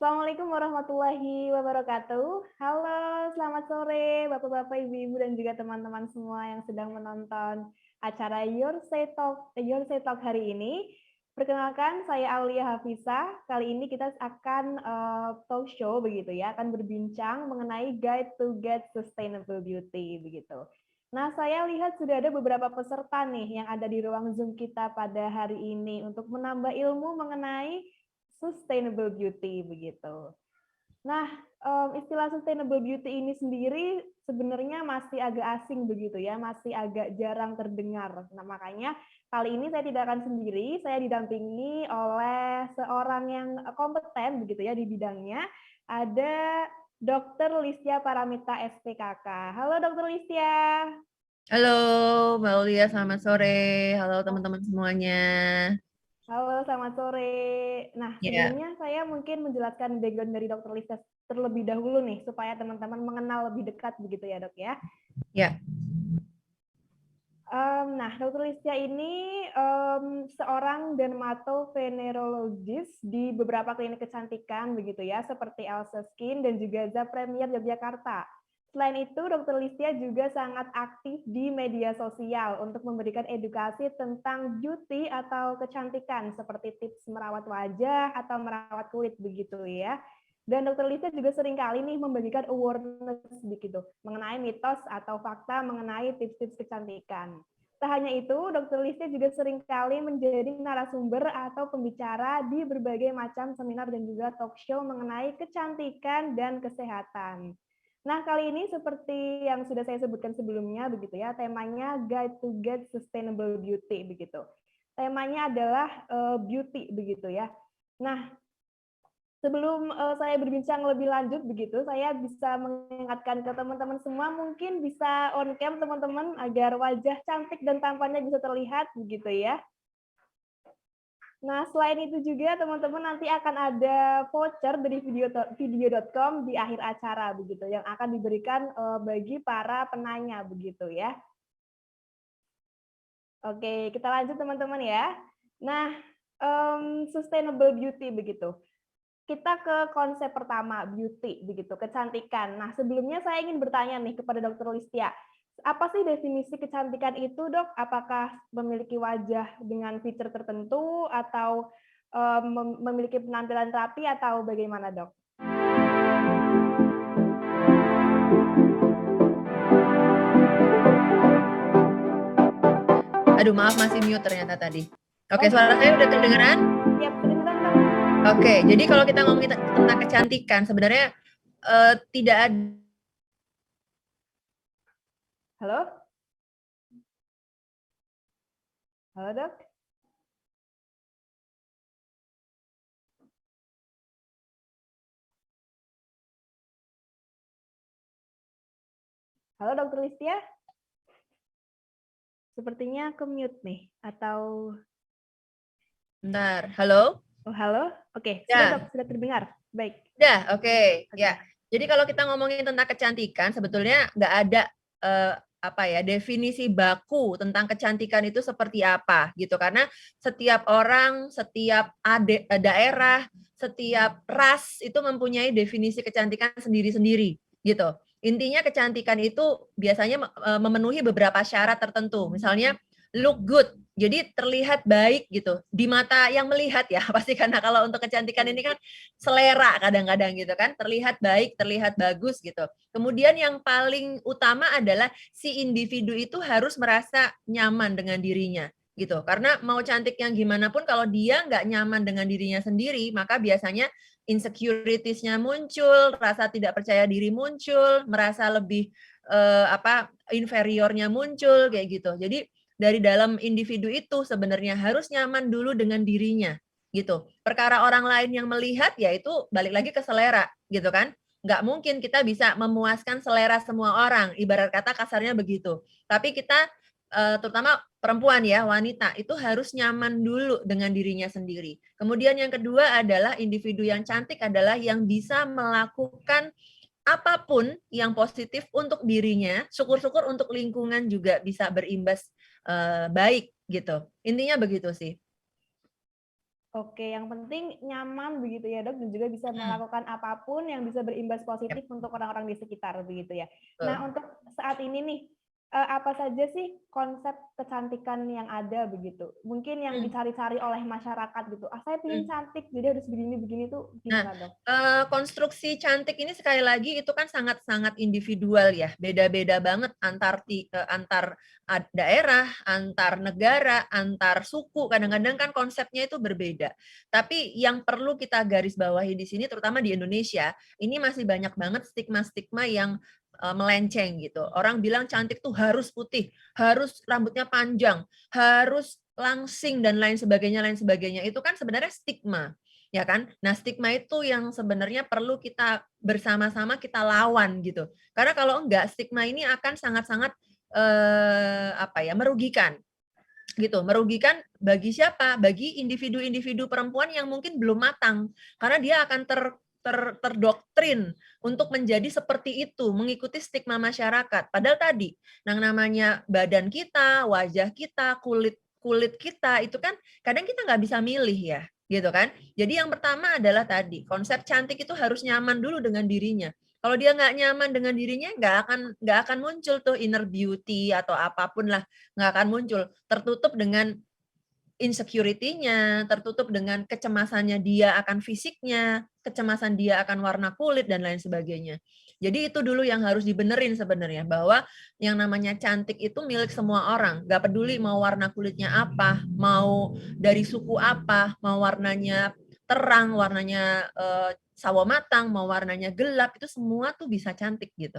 Assalamualaikum warahmatullahi wabarakatuh. Halo, selamat sore Bapak-bapak, Ibu-ibu dan juga teman-teman semua yang sedang menonton acara Your Say Talk hari ini. Perkenalkan, saya Aulia Hafisa. Kali ini kita akan talk show begitu ya, akan berbincang mengenai Guide to Get Sustainable Beauty begitu. Nah, saya lihat sudah ada beberapa peserta nih yang ada di ruang Zoom kita pada hari ini untuk menambah ilmu mengenai sustainable beauty begitu. Nah, istilah sustainable beauty ini sendiri sebenarnya masih agak asing begitu ya, masih agak jarang terdengar. Nah, makanya kali ini saya tidak akan sendiri, saya didampingi oleh seorang yang kompeten begitu ya di bidangnya. Ada Dr. Listia Paramita SPKK. Halo Dr. Listia. Halo Mbak Ulia, selamat sore. Halo teman-teman semuanya. Halo, selamat sore. Nah, Ya, sebelumnya saya mungkin menjelaskan background dari Dr. Lisa terlebih dahulu nih, supaya teman-teman mengenal lebih dekat begitu ya dok ya. ya. Nah, Dr. Listia ini seorang dermatovenerologis di beberapa klinik kecantikan begitu ya, seperti Elsa Skin dan juga The Premier Yogyakarta. Selain itu, Dr. Listia juga sangat aktif di media sosial untuk memberikan edukasi tentang beauty atau kecantikan, seperti tips merawat wajah atau merawat kulit begitu ya. Dan Dr. Lisa juga seringkali nih membagikan awareness begitu mengenai mitos atau fakta mengenai tips-tips kecantikan. Tak hanya itu, Dr. Lisa juga seringkali menjadi narasumber atau pembicara di berbagai macam seminar dan juga talk show mengenai kecantikan dan kesehatan. Nah, kali ini seperti yang sudah saya sebutkan sebelumnya begitu ya, temanya Guide to Get Sustainable Beauty begitu. Temanya adalah beauty begitu ya. Nah, sebelum saya berbincang lebih lanjut begitu, saya bisa mengingatkan ke teman-teman semua mungkin bisa on cam teman-teman agar wajah cantik dan tampannya bisa terlihat begitu ya. Nah, selain itu juga teman-teman nanti akan ada voucher dari video.com di akhir acara begitu yang akan diberikan bagi para penanya begitu ya. Oke, kita lanjut teman-teman ya. Nah, sustainable beauty begitu. Kita ke konsep pertama, beauty begitu, kecantikan. Nah, sebelumnya saya ingin bertanya nih kepada Dr. Listia. Apa sih definisi kecantikan itu, Dok? Apakah memiliki wajah dengan fitur tertentu atau memiliki penampilan rapi atau bagaimana, Dok? Aduh, maaf masih mute ternyata tadi. Oh, Oke, suara saya udah terdengaran? siap, kedengeran, Dok. Oke, jadi kalau kita ngomongin tentang kecantikan, sebenarnya tidak ada. Halo? Halo, Dok? Halo, Dr. Listia? Sepertinya ke mute nih, atau... Bentar, halo? Oh, halo? Oke, sudah, Ya, Dok, sudah terdengar. Baik. oke. Ya. Oke. Jadi kalau kita ngomongin tentang kecantikan, sebetulnya nggak ada apa ya definisi baku tentang kecantikan itu seperti apa gitu. Karena setiap orang, setiap daerah, setiap ras itu mempunyai definisi kecantikan sendiri-sendiri gitu. Intinya kecantikan itu biasanya memenuhi beberapa syarat tertentu. Misalnya look good, jadi terlihat baik gitu di mata yang melihat ya. Pasti karena kalau untuk kecantikan ini kan selera kadang-kadang gitu kan, terlihat baik, terlihat bagus gitu. Kemudian yang paling utama adalah si individu itu harus merasa nyaman dengan dirinya gitu. Karena mau cantik yang gimana pun kalau dia nggak nyaman dengan dirinya sendiri, maka biasanya insecuritiesnya muncul, rasa tidak percaya diri muncul, merasa lebih inferiornya muncul kayak gitu. Jadi dari dalam individu itu sebenarnya harus nyaman dulu dengan dirinya gitu. Perkara orang lain yang melihat ya itu balik lagi ke selera gitu kan. Nggak mungkin kita bisa memuaskan selera semua orang, ibarat kata kasarnya begitu. Tapi kita terutama perempuan ya, wanita itu harus nyaman dulu dengan dirinya sendiri. Kemudian yang kedua adalah individu yang cantik adalah yang bisa melakukan apapun yang positif untuk dirinya, syukur-syukur untuk lingkungan juga bisa berimbas baik gitu. Intinya begitu sih. Oke, yang penting nyaman begitu ya Dok, dan juga bisa Hmm, melakukan apapun yang bisa berimbas ya, positif untuk orang-orang di sekitar begitu ya. betul. Nah, untuk saat ini nih, apa saja sih konsep kecantikan yang ada begitu? Mungkin yang Hmm, dicari-cari oleh masyarakat gitu. Ah, saya hmm. pengen cantik, jadi harus begini-begini tuh Nah, gimana Dok? konstruksi cantik ini sekali lagi itu kan sangat-sangat individual ya, beda-beda banget antar daerah, antar negara, antar suku, kadang-kadang kan konsepnya itu berbeda. Tapi yang perlu kita garis bawahi di sini terutama di Indonesia, ini masih banyak banget stigma-stigma yang melenceng gitu. Orang bilang cantik tuh harus putih, harus rambutnya panjang, harus langsing dan lain sebagainya lain sebagainya. Itu kan sebenarnya stigma ya kan? Nah, stigma itu yang sebenarnya perlu kita bersama-sama kita lawan gitu. Karena kalau enggak stigma ini akan sangat-sangat apa ya, merugikan gitu. Merugikan bagi siapa? Bagi individu-individu perempuan yang mungkin belum matang. Karena dia akan terdoktrin untuk menjadi seperti itu, mengikuti stigma masyarakat. Padahal tadi, yang namanya badan kita, wajah kita, kulit kulit kita itu kan kadang kita nggak bisa milih ya, gitu kan? Jadi yang pertama adalah tadi konsep cantik itu harus nyaman dulu dengan dirinya. Kalau dia nggak nyaman dengan dirinya, nggak akan muncul tuh inner beauty atau apapun lah, nggak akan muncul. Tertutup dengan insecurity-nya, tertutup dengan kecemasannya dia akan fisiknya, kecemasan dia akan warna kulit dan lain sebagainya. Jadi itu dulu yang harus dibenerin sebenarnya, bahwa yang namanya cantik itu milik semua orang. Gak peduli mau warna kulitnya apa, mau dari suku apa, mau warnanya terang, warnanya sawo matang, mau warnanya gelap, itu semua tuh bisa cantik gitu.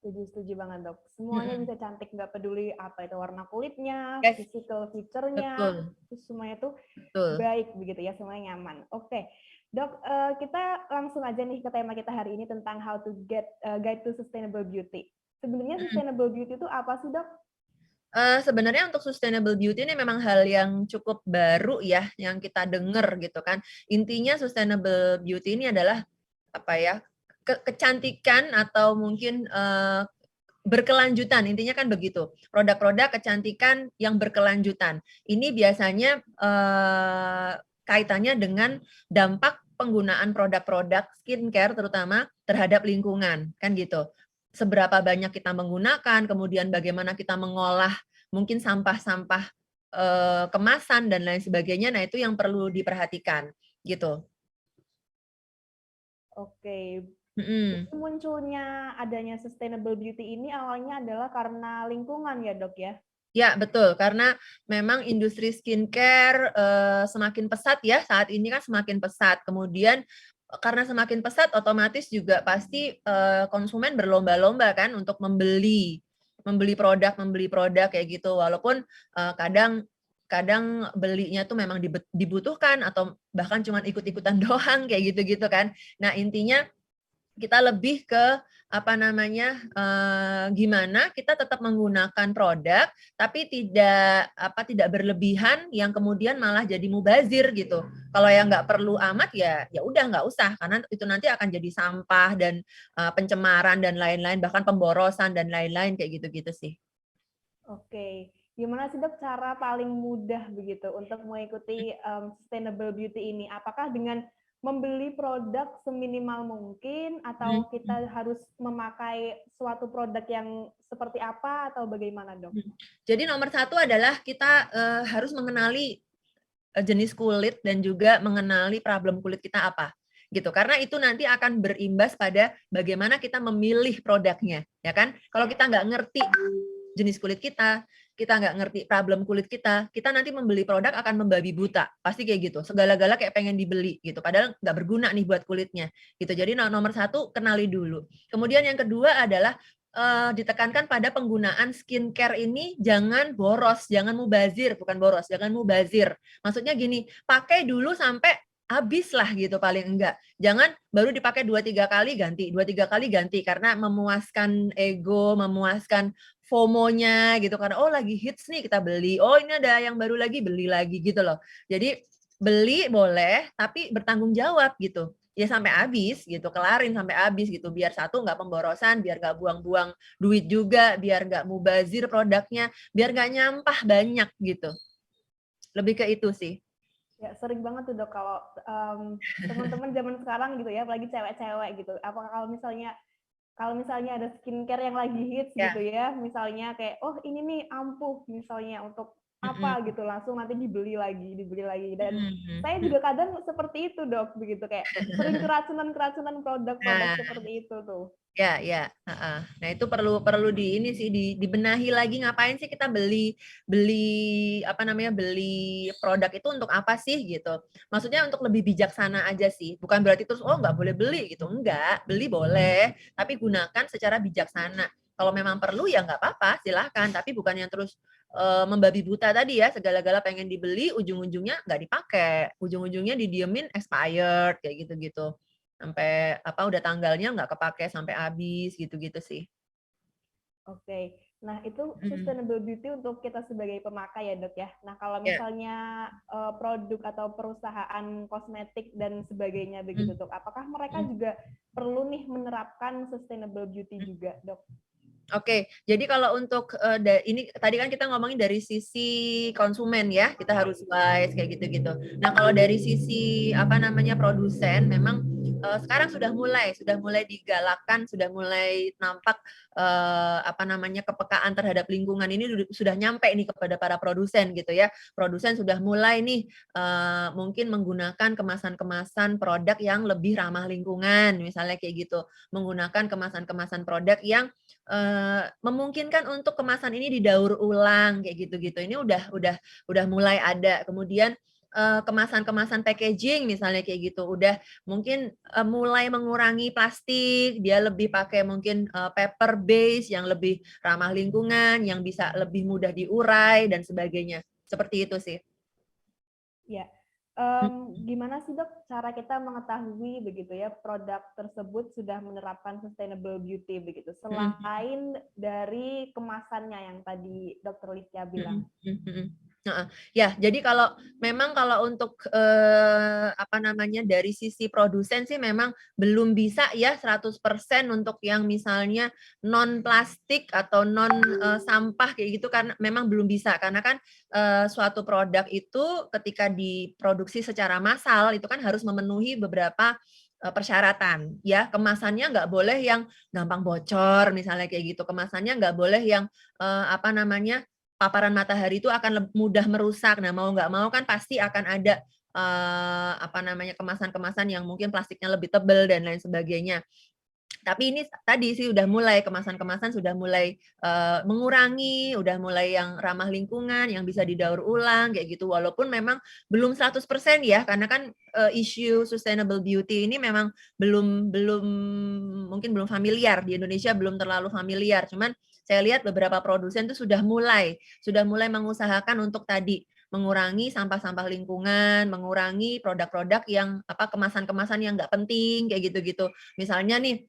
Setuju banget Dok. Semuanya Mm-mm. bisa cantik, nggak peduli apa itu warna kulitnya, Yes, physical feature-nya, betul, itu semuanya tuh betul. baik begitu ya, semuanya nyaman. Oke, Dok, kita langsung aja nih ke tema kita hari ini tentang how to get guide to sustainable beauty. Sebenarnya Mm-mm. sustainable beauty itu apa sih, Dok? Sebenarnya untuk sustainable beauty ini memang hal yang cukup baru ya, yang kita dengar gitu kan. Intinya sustainable beauty ini adalah apa ya, kecantikan atau mungkin berkelanjutan, intinya kan begitu. Produk-produk kecantikan yang berkelanjutan. Ini biasanya kaitannya dengan dampak penggunaan produk-produk skincare terutama terhadap lingkungan, kan gitu. Seberapa banyak kita menggunakan, kemudian bagaimana kita mengolah mungkin sampah-sampah kemasan dan lain sebagainya. Nah, itu yang perlu diperhatikan gitu. Oke, Mm-mm. jadi munculnya adanya sustainable beauty ini awalnya adalah karena lingkungan ya, Dok ya? Ya, betul. Karena memang industri skincare semakin pesat ya, saat ini kan semakin pesat. Kemudian karena semakin pesat, otomatis juga pasti konsumen berlomba-lomba kan untuk membeli produk kayak gitu. Walaupun kadang kadang belinya tuh memang dibutuhkan atau bahkan cuma ikut-ikutan doang kayak gitu-gitu kan. Nah, intinya kita lebih ke apa namanya gimana kita tetap menggunakan produk tapi tidak berlebihan yang kemudian malah jadi mubazir gitu. Kalau yang nggak perlu amat ya ya udah nggak usah karena itu nanti akan jadi sampah dan pencemaran dan lain-lain bahkan pemborosan dan lain-lain kayak gitu-gitu sih. Oke, gimana sih Dok cara paling mudah begitu untuk mengikuti sustainable beauty ini? Apakah dengan membeli produk seminimal mungkin atau kita harus memakai suatu produk yang seperti apa atau bagaimana Dok? Jadi nomor satu adalah kita harus mengenali jenis kulit dan juga mengenali problem kulit kita apa gitu karena itu nanti akan berimbas pada bagaimana kita memilih produknya ya kan kalau kita nggak ngerti jenis kulit kita nggak ngerti problem kulit kita nanti membeli produk akan membabi buta pasti kayak gitu segala-gala kayak pengen dibeli gitu padahal nggak berguna nih buat kulitnya gitu jadi nomor satu kenali dulu kemudian yang kedua adalah ditekankan pada penggunaan skincare ini jangan boros, jangan mubazir, bukan boros, jangan mubazir. Maksudnya gini, pakai dulu sampai habis lah gitu paling enggak. Jangan baru dipakai 2-3 kali ganti, 2-3 kali ganti karena memuaskan ego, memuaskan FOMO-nya gitu karena oh lagi hits nih kita beli. Oh ini ada yang baru lagi beli lagi gitu loh. Jadi beli boleh tapi bertanggung jawab gitu ya sampai habis gitu, kelarin sampai habis gitu, biar satu nggak pemborosan, biar nggak buang-buang duit juga, biar nggak mubazir produknya, biar nggak nyampah banyak gitu. Lebih ke itu sih. Ya, sering banget tuh Dok kalau teman-teman zaman sekarang gitu ya, apalagi cewek-cewek gitu. Apa kalau misalnya ada skincare yang lagi hits Ya. gitu ya, misalnya kayak oh ini nih ampuh misalnya untuk apa Mm-mm. gitu langsung nanti dibeli lagi dan saya Mm-mm. juga kadang seperti itu Dok begitu kayak sering keracunan produk-produk Nah, seperti itu tuh. ya, ya, heeh. Nah, itu perlu perlu di ini sih dibenahi lagi ngapain sih kita beli beli apa namanya beli produk itu untuk apa sih gitu. Maksudnya untuk lebih bijaksana aja sih. Bukan berarti terus oh nggak boleh beli gitu. Enggak, beli boleh, tapi gunakan secara bijaksana. Kalau memang perlu ya nggak apa-apa, silahkan. Tapi bukan yang terus membabi buta tadi ya, segala-gala pengen dibeli, ujung-ujungnya nggak dipakai, ujung-ujungnya didiemin expired kayak gitu-gitu. Sampai apa udah tanggalnya nggak kepake sampai habis gitu-gitu sih. Oke. Nah, itu Mhm. sustainable beauty untuk kita sebagai pemakai ya, Dok ya. Nah, kalau Ya. misalnya produk atau perusahaan kosmetik dan sebagainya begitu, Mhm. Dok. Apakah mereka Mhm. juga perlu nih menerapkan sustainable beauty Mhm. juga, Dok? Oke, jadi kalau untuk ini tadi kan kita ngomongin dari sisi konsumen ya, kita harus wise kayak gitu-gitu. Nah, kalau dari sisi apa namanya produsen, memang sekarang sudah mulai digalakkan, sudah mulai nampak apa namanya kepekaan terhadap lingkungan ini sudah nyampe nih kepada para produsen gitu ya. Produsen sudah mulai nih mungkin menggunakan kemasan-kemasan produk yang lebih ramah lingkungan, misalnya kayak gitu, menggunakan kemasan-kemasan produk yang memungkinkan untuk kemasan ini didaur ulang kayak gitu-gitu. Ini udah mulai ada. Kemudian kemasan-kemasan packaging misalnya kayak gitu udah mungkin mulai mengurangi plastik, dia lebih pakai mungkin paper base yang lebih ramah lingkungan, yang bisa lebih mudah diurai dan sebagainya. Seperti itu sih. Ya. Hmm. Gimana sih, Dok, cara kita mengetahui begitu ya produk tersebut sudah menerapkan sustainable beauty begitu, Hmm. selain dari kemasannya yang tadi Dokter Listia bilang? Mhm, mhm. Heeh. Ya, jadi memang kalau untuk, apa namanya, dari sisi produsen sih memang belum bisa ya 100% untuk yang misalnya non plastik atau non, sampah kayak gitu kan memang belum bisa. Karena kan, suatu produk itu ketika diproduksi secara massal itu kan harus memenuhi beberapa, persyaratan ya. Kemasannya nggak boleh yang gampang bocor misalnya kayak gitu, kemasannya nggak boleh yang, apa namanya, paparan matahari itu akan mudah merusak. Nah, mau nggak mau kan pasti akan ada, apa namanya, kemasan-kemasan yang mungkin plastiknya lebih tebal dan lain sebagainya. Tapi ini tadi sih udah mulai kemasan-kemasan sudah mulai, mengurangi, udah mulai yang ramah lingkungan, yang bisa didaur ulang kayak gitu. Walaupun memang belum 100% ya, karena kan, isu sustainable beauty ini memang belum belum mungkin belum familiar, di Indonesia belum terlalu familiar. Cuman saya lihat beberapa produsen tuh sudah mulai mengusahakan untuk tadi, mengurangi sampah-sampah lingkungan, mengurangi produk-produk yang apa, kemasan-kemasan yang nggak penting, kayak gitu-gitu. Misalnya nih,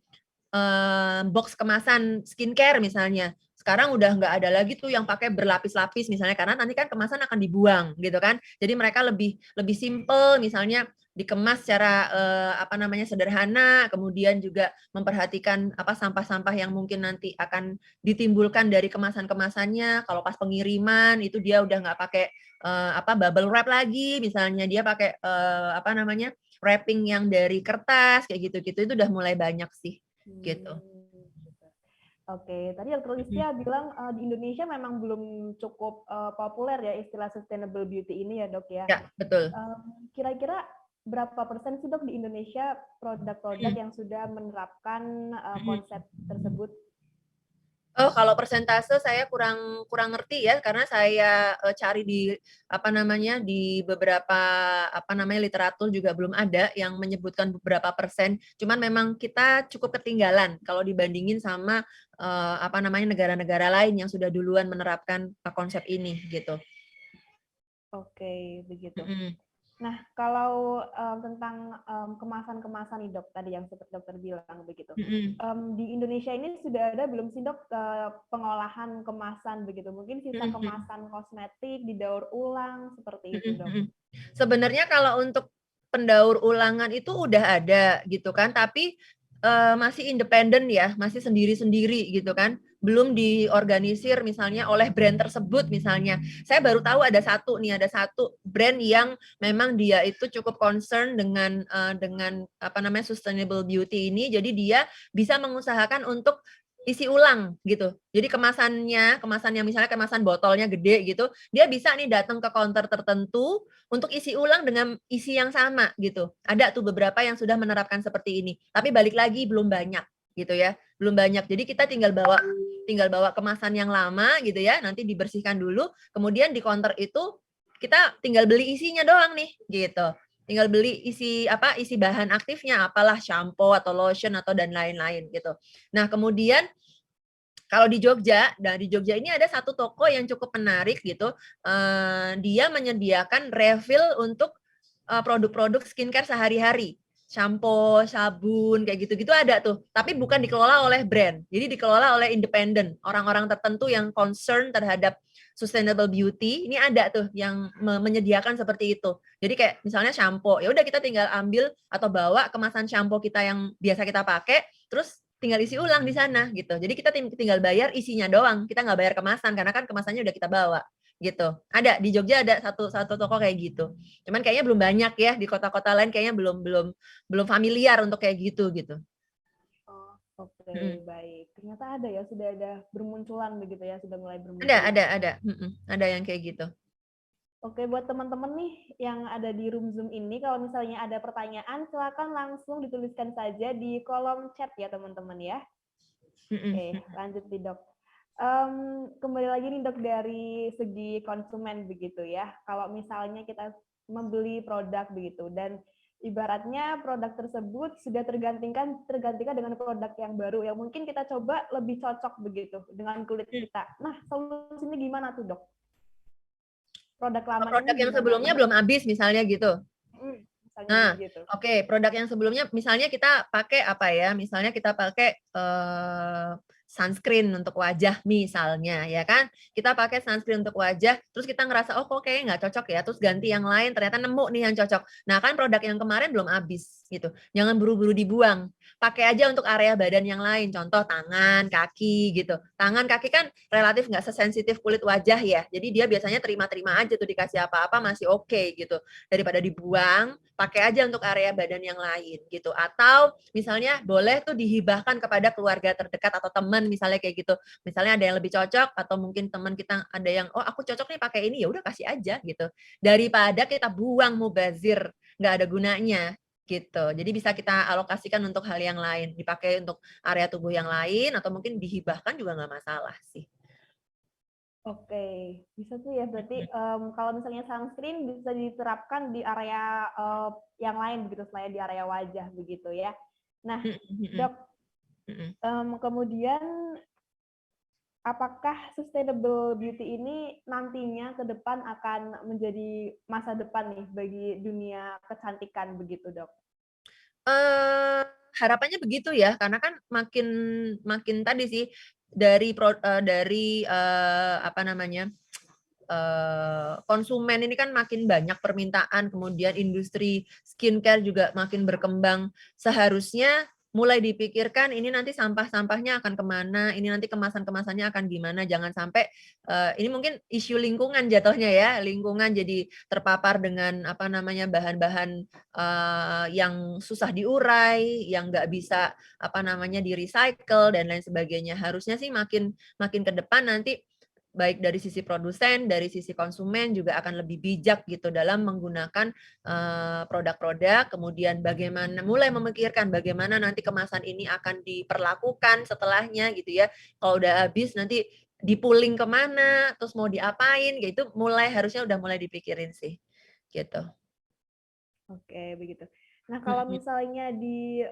box kemasan skincare misalnya. Sekarang udah nggak ada lagi tuh yang pakai berlapis-lapis misalnya, karena nanti kan kemasan akan dibuang gitu kan. Jadi mereka lebih lebih simpel misalnya dikemas secara, apa namanya, sederhana, kemudian juga memperhatikan apa, sampah-sampah yang mungkin nanti akan ditimbulkan dari kemasan-kemasannya. Kalau pas pengiriman itu dia udah nggak pakai, apa, bubble wrap lagi misalnya, dia pakai, apa namanya, wrapping yang dari kertas kayak gitu-gitu, itu udah mulai banyak sih. Gitu. Gitu. Oke, tadi Dokter Mhm. Listia bilang di Indonesia memang belum cukup populer ya istilah sustainable beauty ini ya, Dok ya. Ya, betul. Kira-kira berapa persen sih, Dok, di Indonesia produk-produk Mhm. yang sudah menerapkan Mhm. konsep tersebut? Oh, kalau persentase saya kurang kurang ngerti ya, karena saya, cari di, apa namanya, di beberapa, apa namanya, literatur juga belum ada yang menyebutkan beberapa persen. Cuman memang kita cukup ketinggalan kalau dibandingin sama, apa namanya, negara-negara lain yang sudah duluan menerapkan, konsep ini, gitu. Oke, begitu. Mhm, Nah, kalau, tentang, kemasan-kemasan nih, Dok, tadi yang seperti dokter bilang begitu. mhm, Di Indonesia ini sudah ada belum sih, Dok, pengolahan kemasan begitu? Mungkin sisa mhm mhm. kemasan kosmetik didaur ulang seperti itu, Mhm Dok? mhm. Sebenarnya kalau untuk pendaur ulangan itu udah ada gitu kan, tapi, masih independen ya, masih sendiri-sendiri gitu kan, belum diorganisir misalnya oleh brand tersebut misalnya. Saya baru tahu ada satu brand yang memang dia itu cukup concern dengan apa namanya, sustainable beauty ini, jadi dia bisa mengusahakan untuk isi ulang gitu. Jadi kemasan yang misalnya kemasan botolnya gede gitu, dia bisa nih datang ke counter tertentu untuk isi ulang dengan isi yang sama gitu. Ada tuh beberapa yang sudah menerapkan seperti ini. Tapi balik lagi belum banyak gitu ya, belum banyak. Jadi kita tinggal bawa kemasan yang lama gitu ya, nanti dibersihkan dulu, kemudian di counter itu kita tinggal beli isinya doang nih gitu. Tinggal beli isi bahan aktifnya, apalah shampoo atau lotion atau dan lain-lain gitu. Nah, kemudian kalau di Jogja, nah di Jogja ini ada satu toko yang cukup menarik gitu, dia menyediakan refill untuk, produk-produk skincare sehari-hari. Sampo, sabun, kayak gitu-gitu ada tuh, tapi bukan dikelola oleh brand. Jadi dikelola oleh independen, orang-orang tertentu yang concern terhadap sustainable beauty, ini ada tuh yang menyediakan seperti itu. Jadi kayak misalnya sampo, ya udah kita tinggal ambil atau bawa kemasan sampo kita yang biasa kita pakai, terus tinggal isi ulang di sana gitu. Jadi kita tinggal bayar isinya doang, kita nggak bayar kemasan karena kan kemasannya udah kita bawa gitu. Ada di Jogja ada satu satu toko kayak gitu. Cuman kayaknya belum banyak ya di kota-kota lain kayaknya belum belum belum familiar untuk kayak gitu gitu. Oh, oke, Mm. baik. Ternyata ada ya, sudah ada bermunculan begitu ya, sudah mulai Ada bermunculan. ada. Ada yang kayak gitu. Oke, buat teman-teman nih yang ada di room Zoom ini, kalau misalnya ada pertanyaan, silakan langsung dituliskan saja di kolom chat ya, teman-teman ya. Oke, Mm-mm. lanjut nih, Dok. Kembali lagi nih, Dok, dari segi konsumen begitu ya. Kalau misalnya kita membeli produk begitu dan ibaratnya produk tersebut sudah tergantikan dengan produk yang baru yang mungkin kita coba lebih cocok begitu dengan kulit kita. Nah, solusinya gimana tuh, Dok? Produk lamanya Produk ini yang gimana sebelumnya nih? belum habis misalnya gitu. Misalnya Nah, begitu. oke, produk yang sebelumnya misalnya kita pakai apa ya, misalnya kita pakai, sunscreen untuk wajah misalnya ya kan, kita pakai sunscreen untuk wajah, terus kita ngerasa, "Oh kok kayaknya nggak cocok ya," terus ganti yang lain, ternyata nemu nih yang cocok. Nah kan produk yang kemarin belum habis gitu, jangan buru-buru dibuang, pakai aja untuk area badan yang lain, contoh tangan, kaki gitu. Tangan, kaki kan relatif nggak sesensitif kulit wajah ya, jadi dia biasanya terima-terima aja tuh dikasih apa-apa masih oke gitu, daripada dibuang pakai aja untuk area badan yang lain gitu. Atau misalnya boleh tuh dihibahkan kepada keluarga terdekat atau teman misalnya kayak gitu. Misalnya ada yang lebih cocok atau mungkin teman kita ada yang oh aku cocok nih pakai ini ya udah kasih aja gitu. Daripada kita buang mubazir nggak ada gunanya gitu. Jadi bisa kita alokasikan untuk hal yang lain, dipakai untuk area tubuh yang lain atau mungkin dihibahkan juga nggak masalah sih. Oke, bisa tuh ya berarti kalau misalnya sunscreen bisa diterapkan di area yang lain begitu selain di area wajah begitu ya. Nah, Mm, mm, mm, Dok, mm. kemudian apakah sustainable beauty ini nantinya ke depan akan menjadi masa depan nih bagi dunia kecantikan begitu, Dok? Eee, harapannya begitu ya, karena kan makin makin tadi sih, apa namanya, konsumen ini kan makin banyak permintaan, kemudian industri skincare juga makin berkembang. Seharusnya mulai dipikirkan ini nanti sampah-sampahnya akan kemana, ini nanti kemasan-kemasannya akan gimana, jangan sampai, ini mungkin isu lingkungan jatuhnya ya, lingkungan jadi terpapar dengan apa namanya, bahan-bahan, yang susah diurai, yang nggak bisa apa namanya, di-recycle dan lain sebagainya. Harusnya sih makin makin ke depan nanti baik dari sisi produsen, dari sisi konsumen juga akan lebih bijak gitu dalam menggunakan produk-produk, kemudian bagaimana mulai memikirkan bagaimana nanti kemasan ini akan diperlakukan setelahnya gitu ya. Kalau udah habis nanti di-pooling kemana, terus mau diapain, gitu harusnya udah mulai dipikirin sih, gitu. Oke, begitu. Nah, kalau misalnya di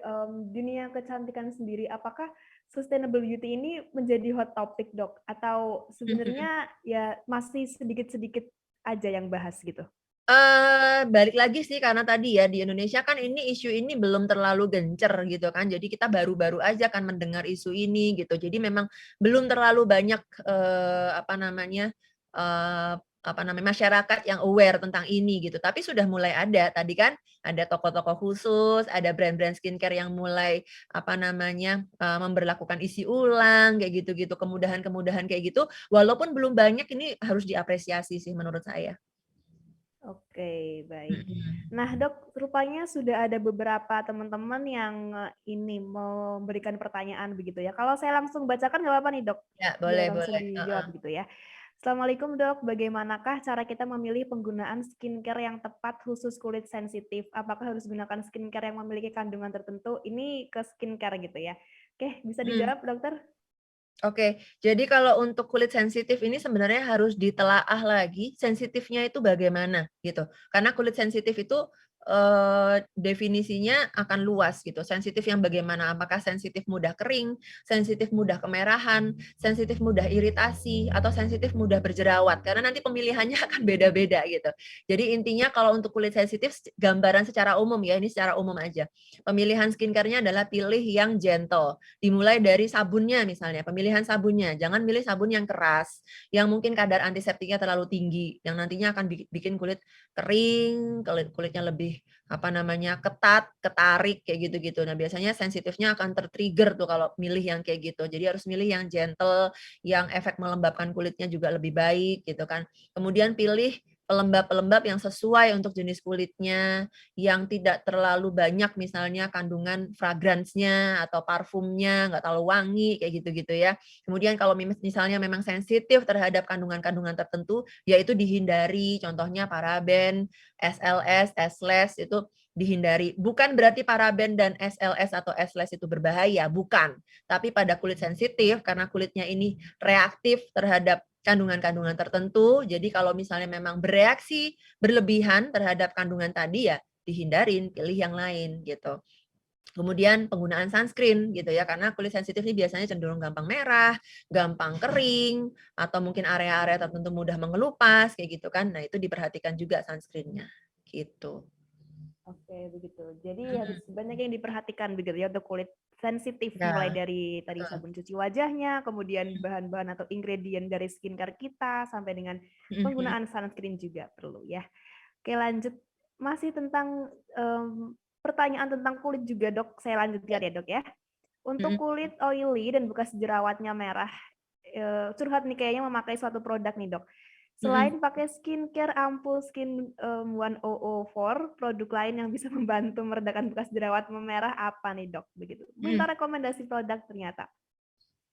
dunia kecantikan sendiri, apakah sustainable beauty ini menjadi hot topic, Dok? Atau sebenarnya ya masih sedikit-sedikit aja yang bahas gitu? Balik lagi sih karena tadi ya di Indonesia kan ini isu ini belum terlalu gencer gitu kan, jadi kita baru-baru aja kan mendengar isu ini gitu. Jadi memang belum terlalu banyak, masyarakat yang aware tentang ini gitu. Tapi sudah mulai ada, tadi kan ada toko-toko khusus, ada brand-brand skincare yang mulai memberlakukan isi ulang kayak gitu-gitu, kemudahan-kemudahan kayak gitu, walaupun belum banyak ini harus diapresiasi sih menurut saya. Oke, baik. Mhm. Nah, Dok, rupanya sudah ada beberapa teman-teman yang ini memberikan pertanyaan begitu ya. Kalau saya langsung bacakan nggak apa-apa nih, Dok? Ya, Biar boleh langsung boleh, heeh. dijawab gitu ya. Assalamualaikum, Dok. Bagaimanakah cara kita memilih penggunaan skincare yang tepat khusus kulit sensitif? Apakah harus gunakan skincare yang memiliki kandungan tertentu? Ini ke skincare gitu ya. Oke, bisa Mhm. dijawab, Dokter? Oke, jadi kalau untuk kulit sensitif ini sebenarnya harus ditelaah lagi, sensitifnya itu bagaimana, gitu. Karena kulit sensitif itu, definisinya akan luas gitu, sensitif yang bagaimana, apakah sensitif mudah kering, sensitif mudah kemerahan, sensitif mudah iritasi, atau sensitif mudah berjerawat, karena nanti pemilihannya akan beda-beda gitu. Jadi intinya kalau untuk kulit sensitif, gambaran secara umum ya, ini secara umum aja. Pemilihan skincare-nya adalah pilih yang gentle, dimulai dari sabunnya misalnya, pemilihan sabunnya, jangan milih sabun yang keras, yang mungkin kadar antiseptiknya terlalu tinggi, yang nantinya akan bikin kulit kering, kulitnya lebih ketat, ketarik kayak gitu-gitu. Nah, biasanya sensitifnya akan ter-trigger tuh kalau milih yang kayak gitu. Jadi harus milih yang gentle, yang efek melembabkan kulitnya juga lebih baik gitu kan. Kemudian pilih pelembab-pelembab yang sesuai untuk jenis kulitnya, yang tidak terlalu banyak misalnya kandungan fragrance-nya atau parfumnya, nggak terlalu wangi, kayak gitu-gitu ya. Kemudian kalau misalnya memang sensitif terhadap kandungan-kandungan tertentu, ya itu dihindari, contohnya paraben, SLS, SLS itu dihindari. Bukan berarti paraben dan SLS atau SLS itu berbahaya, bukan. Tapi pada kulit sensitif, karena kulitnya ini reaktif terhadap kandungan-kandungan tertentu, jadi kalau misalnya memang bereaksi berlebihan terhadap kandungan tadi ya dihindarin, pilih yang lain gitu. Kemudian penggunaan sunscreen gitu ya, karena kulit sensitif ini biasanya cenderung gampang merah, gampang kering, atau mungkin area-area tertentu mudah mengelupas kayak gitu kan. Nah, itu diperhatikan juga sunscreen-nya gitu. Oke, begitu. Jadi harus banyak yang diperhatikan begitu ya untuk kulit sensitif, mulai Ya, dari tadi betul. sabun cuci wajahnya, kemudian bahan-bahan atau ingredient dari skincare kita, sampai dengan penggunaan sunscreen juga perlu ya. Oke, lanjut. Masih tentang pertanyaan tentang kulit juga, Dok. Saya lanjutkan ya, Dok ya. Untuk kulit oily dan bekas jerawatnya merah, curhat nih kayaknya memakai suatu produk nih, Dok. Selain pakai skincare ampul Skin 1004, produk lain yang bisa membantu meredakan bekas jerawat memerah apa nih, Dok? Begitu. Minta rekomendasi produk ternyata.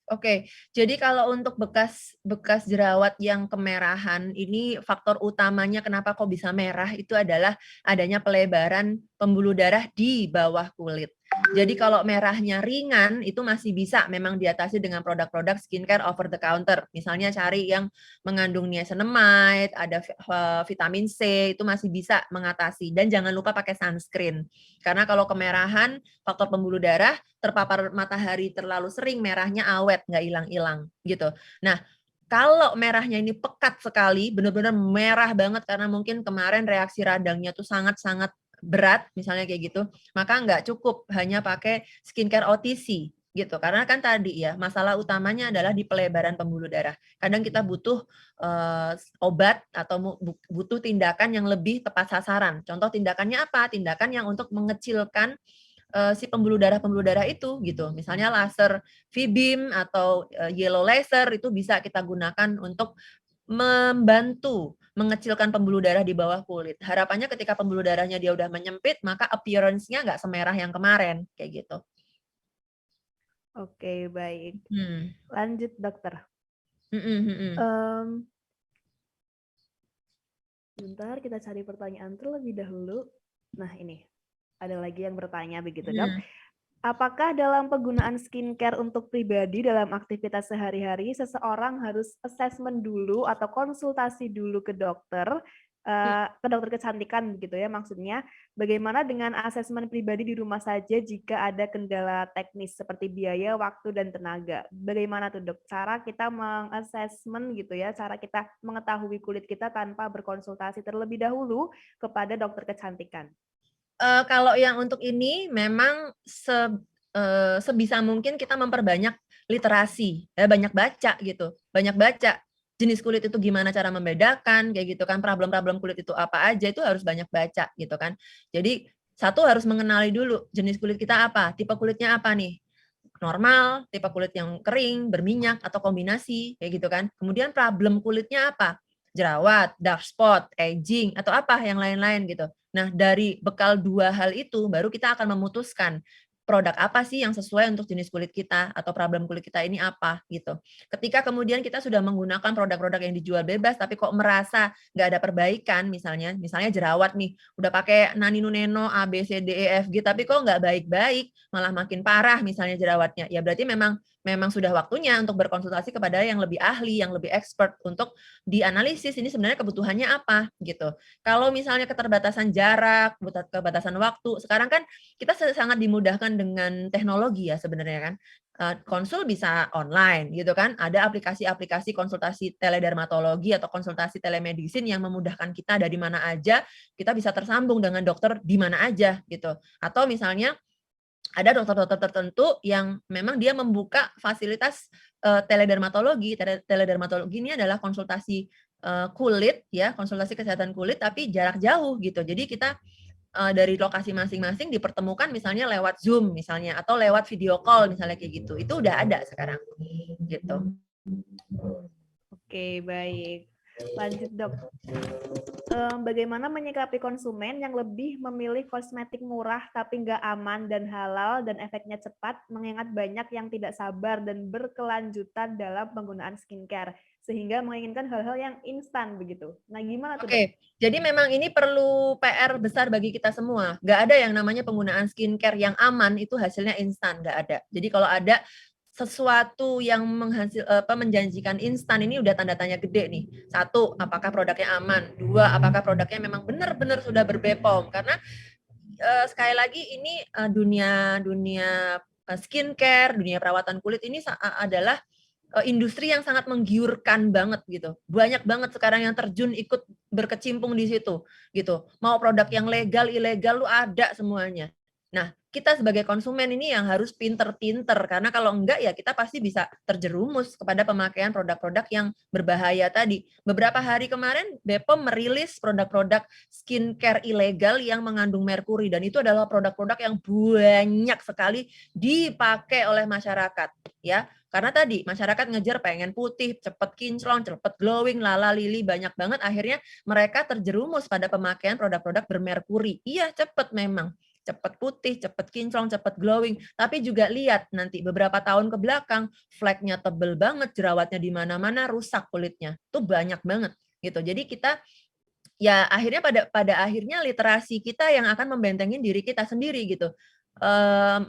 Oke, jadi kalau untuk bekas bekas jerawat yang kemerahan, ini faktor utamanya kenapa kok bisa merah itu adalah adanya pelebaran pembuluh darah di bawah kulit. Jadi kalau merahnya ringan, itu masih bisa memang diatasi dengan produk-produk skincare over the counter. Misalnya cari yang mengandung niacinamide, ada vitamin C, itu masih bisa mengatasi. Dan jangan lupa pakai sunscreen. Karena kalau kemerahan, faktor pembuluh darah, terpapar matahari terlalu sering, merahnya awet, nggak hilang-hilang gitu. Nah, kalau merahnya ini pekat sekali, benar-benar merah banget karena mungkin kemarin reaksi radangnya tuh sangat-sangat berat, misalnya kayak gitu, maka nggak cukup hanya pakai skincare OTC gitu. Karena kan tadi ya, masalah utamanya adalah di pelebaran pembuluh darah. Kadang kita butuh obat atau butuh tindakan yang lebih tepat sasaran. Contoh tindakannya apa? Tindakan yang untuk mengecilkan si pembuluh darah itu gitu. Misalnya laser V-beam atau yellow laser itu bisa kita gunakan untuk membantu mengecilkan pembuluh darah di bawah kulit. Harapannya ketika pembuluh darahnya dia udah menyempit, maka appearance-nya nggak semerah yang kemarin, kayak gitu. Oke, baik. Hmm. Lanjut, Dokter. Mmm, Bentar, kita cari pertanyaan terlebih dahulu. Nah, ini, ada lagi yang bertanya begitu, Dok. Apakah dalam penggunaan skincare untuk pribadi dalam aktivitas sehari-hari, seseorang harus assessment dulu atau konsultasi dulu ke dokter kecantikan begitu ya maksudnya. Bagaimana dengan asesmen pribadi di rumah saja jika ada kendala teknis seperti biaya, waktu, dan tenaga? Bagaimana tuh Dok, cara kita mengassessment gitu ya, cara kita mengetahui kulit kita tanpa berkonsultasi terlebih dahulu kepada dokter kecantikan? Kalau yang untuk ini memang sebisa mungkin kita memperbanyak literasi, ya banyak baca gitu, banyak baca. Jenis kulit itu gimana cara membedakan, kayak gitu kan, problem-problem kulit itu apa aja, itu harus banyak baca gitu kan. Jadi, satu harus mengenali dulu jenis kulit kita apa, tipe kulitnya apa nih, normal, tipe kulit yang kering, berminyak, atau kombinasi, kayak gitu kan. Kemudian problem kulitnya apa? Jerawat, dark spot, aging, atau apa yang lain-lain gitu. Nah, dari bekal 2 hal itu baru kita akan memutuskan produk apa sih yang sesuai untuk jenis kulit kita atau problem kulit kita ini apa gitu. Ketika kemudian kita sudah menggunakan produk-produk yang dijual bebas tapi kok merasa nggak ada perbaikan misalnya jerawat nih, udah pakai Nani Nuneno A, B, C, D, E, F, G tapi kok nggak baik-baik, malah makin parah misalnya jerawatnya. Ya berarti memang sudah waktunya untuk berkonsultasi kepada yang lebih ahli, yang lebih expert untuk dianalisis ini sebenarnya kebutuhannya apa gitu. Kalau misalnya keterbatasan jarak, keterbatasan waktu, sekarang kan kita sangat dimudahkan dengan teknologi ya sebenarnya kan. Konsul bisa online gitu kan. Ada aplikasi-aplikasi konsultasi teledermatologi atau konsultasi telemedicine yang memudahkan kita dari mana aja, kita bisa tersambung dengan dokter di mana aja gitu. Atau misalnya ada dokter-dokter tertentu yang memang dia membuka fasilitas teledermatologi. Teledermatologi ini adalah konsultasi kulit ya, konsultasi kesehatan kulit tapi jarak jauh gitu. Jadi kita dari lokasi masing-masing dipertemukan misalnya lewat Zoom misalnya atau lewat video call misalnya kayak gitu. Itu udah ada sekarang gitu. Oke, baik. Lanjut, Dok. Bagaimana menyikapi konsumen yang lebih memilih kosmetik murah tapi nggak aman dan halal dan efeknya cepat, mengingat banyak yang tidak sabar dan berkelanjutan dalam penggunaan skincare, sehingga menginginkan hal-hal yang instan begitu. Nah, gimana tuh, Dok? Oke, jadi memang ini perlu PR besar bagi kita semua. Nggak ada yang namanya penggunaan skincare yang aman itu hasilnya instan, nggak ada. Jadi kalau ada sesuatu yang menjanjikan instan ini udah tanda tanya gede nih. Satu, apakah produknya aman? Dua, apakah produknya memang benar-benar sudah berbepom? Karena sekali lagi ini dunia skincare, dunia perawatan kulit ini adalah industri yang sangat menggiurkan banget gitu. Banyak banget sekarang yang terjun ikut berkecimpung di situ gitu. Mau produk yang legal, ilegal lu ada semuanya. Nah, kita sebagai konsumen ini yang harus pinter-pinter karena kalau enggak ya kita pasti bisa terjerumus kepada pemakaian produk-produk yang berbahaya tadi. Beberapa hari kemarin BPOM merilis produk-produk skincare ilegal yang mengandung merkuri dan itu adalah produk-produk yang banyak sekali dipakai oleh masyarakat ya. Karena tadi masyarakat ngejar pengen putih, cepet kinclong, cepet glowing, lala lili banyak banget akhirnya mereka terjerumus pada pemakaian produk-produk bermerkuri. Iya, cepet memang. Cepet putih, cepet kinclong, cepet glowing. Tapi juga lihat nanti beberapa tahun ke belakang fleknya tebel banget, jerawatnya di mana-mana, rusak kulitnya. Itu banyak banget gitu. Jadi kita ya akhirnya pada akhirnya literasi kita yang akan membentengin diri kita sendiri gitu.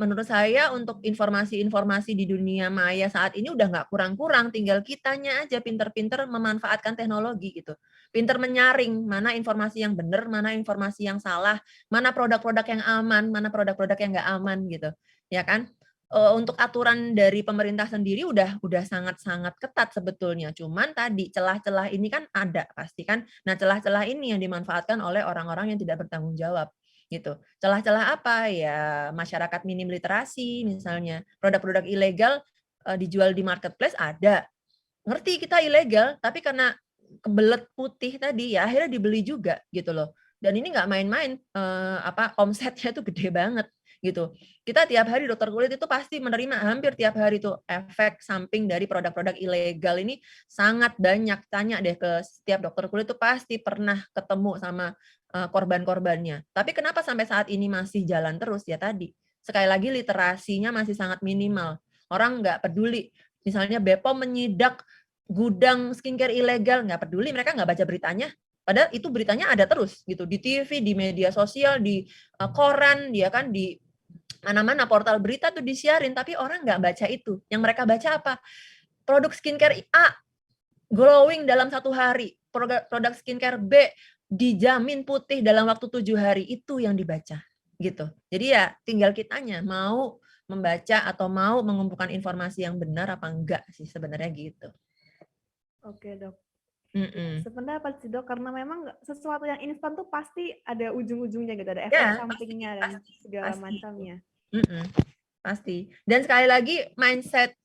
Menurut saya untuk informasi-informasi di dunia maya saat ini udah nggak kurang-kurang, tinggal kitanya aja pinter-pinter memanfaatkan teknologi gitu. Pinter menyaring mana informasi yang benar, mana informasi yang salah, mana produk-produk yang aman, mana produk-produk yang nggak aman gitu, ya kan? Untuk aturan dari pemerintah sendiri udah sangat-sangat ketat sebetulnya, cuman tadi celah-celah ini kan ada pasti kan. Nah, celah-celah ini yang dimanfaatkan oleh orang-orang yang tidak bertanggung jawab, gitu. Celah-celah apa? Ya masyarakat minim literasi misalnya, produk-produk ilegal, dijual di marketplace ada. Ngerti kita ilegal, tapi karena kebelet putih tadi, ya akhirnya dibeli juga gitu loh. Dan ini nggak main-main, omsetnya itu gede banget gitu. Kita tiap hari dokter kulit itu pasti menerima hampir tiap hari tuh efek samping dari produk-produk ilegal ini sangat banyak. Tanya deh ke setiap dokter kulit itu pasti pernah ketemu sama korban-korbannya. Tapi kenapa sampai saat ini masih jalan terus? Ya tadi, sekali lagi literasinya masih sangat minimal. Orang nggak peduli. Misalnya BPOM menyidak gudang skincare ilegal, nggak peduli, mereka nggak baca beritanya. Padahal itu beritanya ada terus gitu di TV, di media sosial, di koran, dia kan di mana-mana portal berita tuh disiarin, tapi orang nggak baca itu. Yang mereka baca apa? Produk skincare A glowing dalam 1 hari, produk skincare B dijamin putih dalam waktu 7 hari, itu yang dibaca gitu. Jadi ya tinggal kitanya mau membaca atau mau mengumpulkan informasi yang benar apa enggak sih sebenarnya gitu. Oke, Dok. Mm-mm. Sependapat sih, Dok, karena memang sesuatu yang instan tuh pasti ada ujung-ujungnya gitu, ada efek Ya, sampingnya dan pasti, segala pasti. macamnya. Mm-mm. Pasti. Dan sekali lagi mindset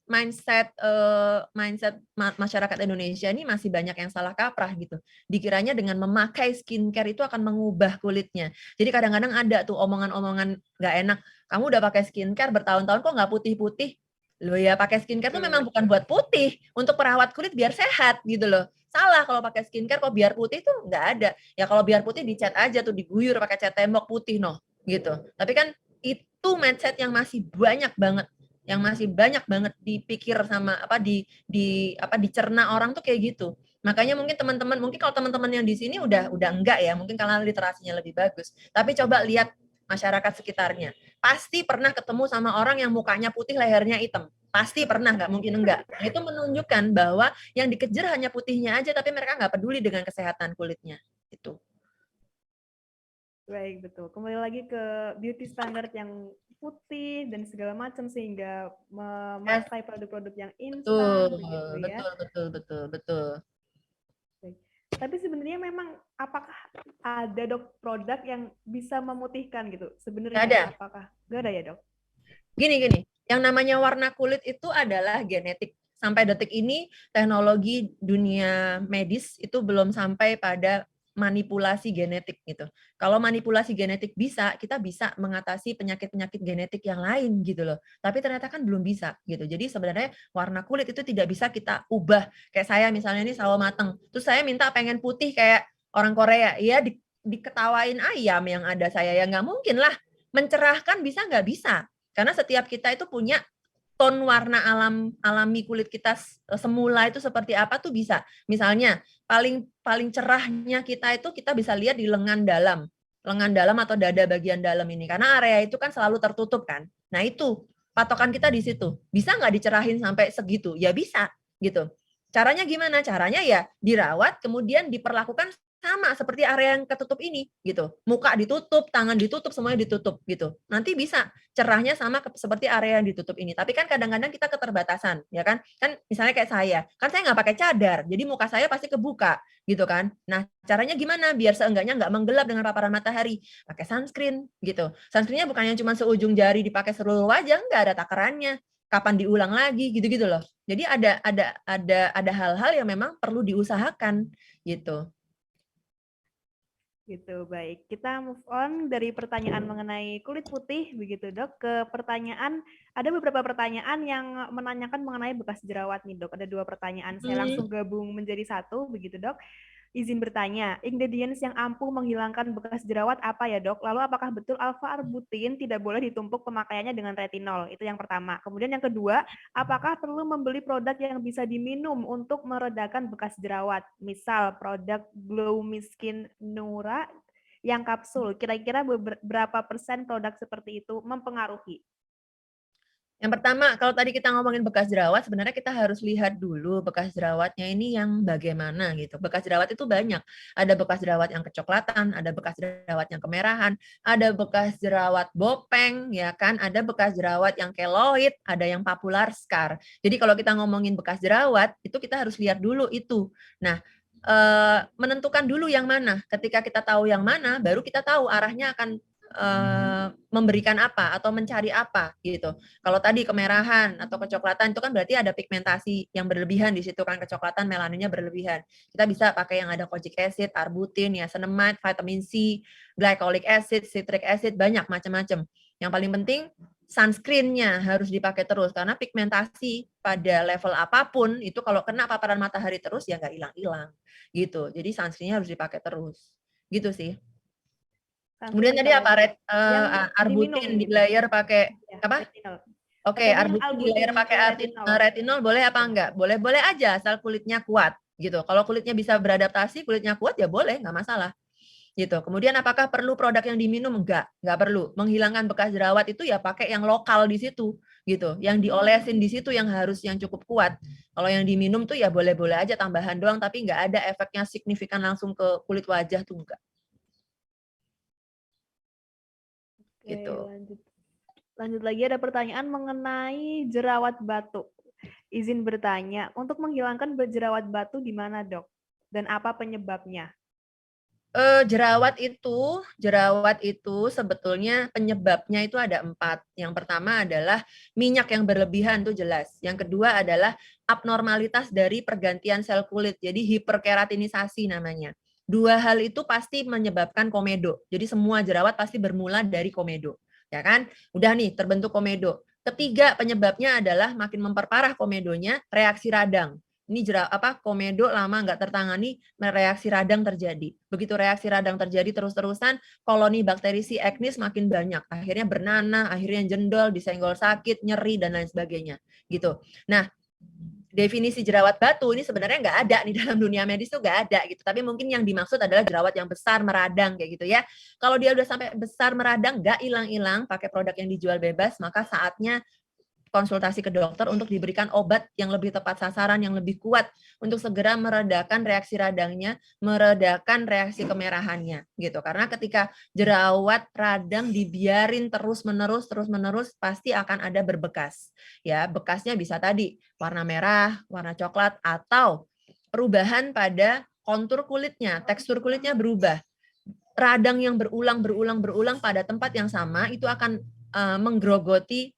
masyarakat Indonesia ini masih banyak yang salah kaprah gitu. Dikiranya dengan memakai skincare itu akan mengubah kulitnya. Jadi kadang-kadang ada tuh omongan-omongan nggak enak. Kamu udah pakai skincare bertahun-tahun kok nggak putih-putih? Loh ya, pakai skincare tuh memang bukan buat putih, untuk perawat kulit biar sehat gitu loh. Salah kalau pakai skincare kok biar putih tuh nggak ada. Ya kalau biar putih dicat aja tuh, diguyur pakai cat tembok putih noh gitu. Tapi kan itu mindset yang masih banyak banget dipikir sama dicerna orang tuh kayak gitu. Makanya mungkin teman-teman, mungkin kalau teman-teman yang di sini udah enggak ya, mungkin karena literasinya lebih bagus. Tapi coba lihat masyarakat sekitarnya. Pasti pernah ketemu sama orang yang mukanya putih, lehernya hitam. Pasti pernah, nggak mungkin enggak. Nah, itu menunjukkan bahwa yang dikejar hanya putihnya aja, tapi mereka nggak peduli dengan kesehatan kulitnya. Itu. Baik, betul. Kembali lagi ke beauty standard yang putih dan segala macam sehingga Yes, memakai produk-produk yang betul, instan begitu ya. betul. Baik. Tapi sebenarnya memang apakah ada, Dok, produk yang bisa memutihkan gitu? Nggak Sebenarnya ada. apakah? Nggak ada ya, Dok? Gini, yang namanya warna kulit itu adalah genetik. Sampai detik ini teknologi dunia medis itu belum sampai pada manipulasi genetik gitu. Kalau manipulasi genetik bisa, kita bisa mengatasi penyakit-penyakit genetik yang lain gitu loh. Tapi ternyata kan belum bisa gitu. Jadi sebenarnya warna kulit itu tidak bisa kita ubah. Kayak saya misalnya ini sawo mateng, terus saya minta pengen putih kayak orang Korea, ya diketawain ayam yang ada saya, ya nggak mungkin lah. Mencerahkan bisa nggak bisa, karena setiap kita itu punya ton warna alami kulit kita semula itu seperti apa tuh bisa. Misalnya paling paling cerahnya kita itu kita bisa lihat di lengan dalam atau dada bagian dalam ini, karena area itu kan selalu tertutup kan. Nah itu patokan kita di situ. Bisa nggak dicerahin sampai segitu? Ya bisa gitu. Caranya gimana? Caranya ya dirawat, kemudian diperlakukan sama seperti area yang ketutup ini gitu. Muka ditutup, tangan ditutup, semuanya ditutup gitu. Nanti bisa cerahnya sama seperti area yang ditutup ini. Tapi kan kadang-kadang kita keterbatasan, ya kan? Kan misalnya kayak kan saya nggak pakai cadar, jadi muka saya pasti kebuka gitu kan. Nah, caranya gimana biar seenggaknya nggak menggelap dengan paparan matahari? Pakai sunscreen gitu. Sunscreennya bukan yang cuma seujung jari dipakai seluruh wajah, nggak, ada takarannya. Kapan diulang lagi gitu-gitu loh. Jadi ada hal-hal yang memang perlu diusahakan gitu. Gitu, baik. Kita move on dari pertanyaan mengenai kulit putih, begitu, Dok, ke pertanyaan, ada beberapa pertanyaan yang menanyakan mengenai bekas jerawat nih, Dok. Ada 2 pertanyaan, saya langsung gabung menjadi satu, begitu, Dok. Izin bertanya, ingredients yang ampuh menghilangkan bekas jerawat apa ya, Dok? Lalu apakah betul alfa-arbutin tidak boleh ditumpuk pemakaiannya dengan retinol? Itu yang pertama. Kemudian yang kedua, apakah perlu membeli produk yang bisa diminum untuk meredakan bekas jerawat? Misal produk Glow Me Skin Nura yang kapsul. Kira-kira berapa persen produk seperti itu mempengaruhi? Yang pertama, kalau tadi kita ngomongin bekas jerawat, sebenarnya kita harus lihat dulu bekas jerawatnya ini yang bagaimana gitu. Bekas jerawat itu banyak. Ada bekas jerawat yang kecoklatan, ada bekas jerawat yang kemerahan, ada bekas jerawat bopeng, ya kan? Ada bekas jerawat yang keloid, ada yang papular scar. Jadi kalau kita ngomongin bekas jerawat, itu kita harus lihat dulu itu. Nah, menentukan dulu yang mana. Ketika kita tahu yang mana, baru kita tahu arahnya akan memberikan apa atau mencari apa gitu. Kalau tadi kemerahan atau kecoklatan itu kan berarti ada pigmentasi yang berlebihan di situ kan, kecoklatan, melaninnya berlebihan. Kita bisa pakai yang ada kojic acid, arbutin, niacinamide, vitamin C, glycolic acid, citric acid, banyak macam-macam. Yang paling penting sunscreen-nya harus dipakai terus karena pigmentasi pada level apapun itu kalau kena paparan matahari terus ya nggak hilang-hilang gitu. Jadi sunscreen-nya harus dipakai terus. Gitu sih. Kemudian tadi apa? Arbutin di layer pakai apa? Retinol. Oke, Katanya yang arbutin di layer albutin pakai retinol. retinol boleh apa enggak? Boleh-boleh aja asal kulitnya kuat gitu. Kalau kulitnya bisa beradaptasi, kulitnya kuat ya boleh, nggak masalah gitu. Kemudian apakah perlu produk yang diminum? Enggak perlu. Menghilangkan bekas jerawat itu ya pakai yang lokal di situ gitu. Yang diolesin di situ yang harus yang cukup kuat. Kalau yang diminum tuh ya boleh-boleh aja tambahan doang, tapi nggak ada efeknya signifikan langsung ke kulit wajah tuh enggak Oke, gitu. lanjut. Lanjut lagi ada pertanyaan mengenai jerawat batu. Izin bertanya, untuk menghilangkan jerawat batu di mana, Dok? Dan apa penyebabnya? Jerawat itu sebetulnya penyebabnya itu ada 4. Yang pertama adalah minyak yang berlebihan tuh jelas. Yang kedua adalah abnormalitas dari pergantian sel kulit, jadi hiperkeratinisasi namanya. 2 hal itu pasti menyebabkan komedo. Jadi semua jerawat pasti bermula dari komedo, ya kan? Udah nih terbentuk komedo. Ketiga penyebabnya adalah makin memperparah komedonya, reaksi radang. Ini komedo lama nggak tertangani, reaksi radang terjadi. Begitu reaksi radang terjadi terus-terusan, koloni bakteri C. acnes makin banyak. Akhirnya bernanah, akhirnya jendol, disenggol sakit, nyeri, dan lain sebagainya. Gitu. Nah, definisi jerawat batu ini sebenarnya nggak ada nih dalam dunia medis tuh nggak ada gitu. Tapi mungkin yang dimaksud adalah jerawat yang besar meradang kayak gitu ya. Kalau dia udah sampai besar meradang nggak hilang-hilang pakai produk yang dijual bebas, maka saatnya konsultasi ke dokter untuk diberikan obat yang lebih tepat sasaran, yang lebih kuat untuk segera meredakan reaksi radangnya, meredakan reaksi kemerahannya gitu. Karena ketika jerawat radang dibiarin terus-menerus pasti akan ada berbekas. Ya, bekasnya bisa tadi warna merah, warna coklat atau perubahan pada kontur kulitnya, tekstur kulitnya berubah. Radang yang berulang pada tempat yang sama itu akan menggerogoti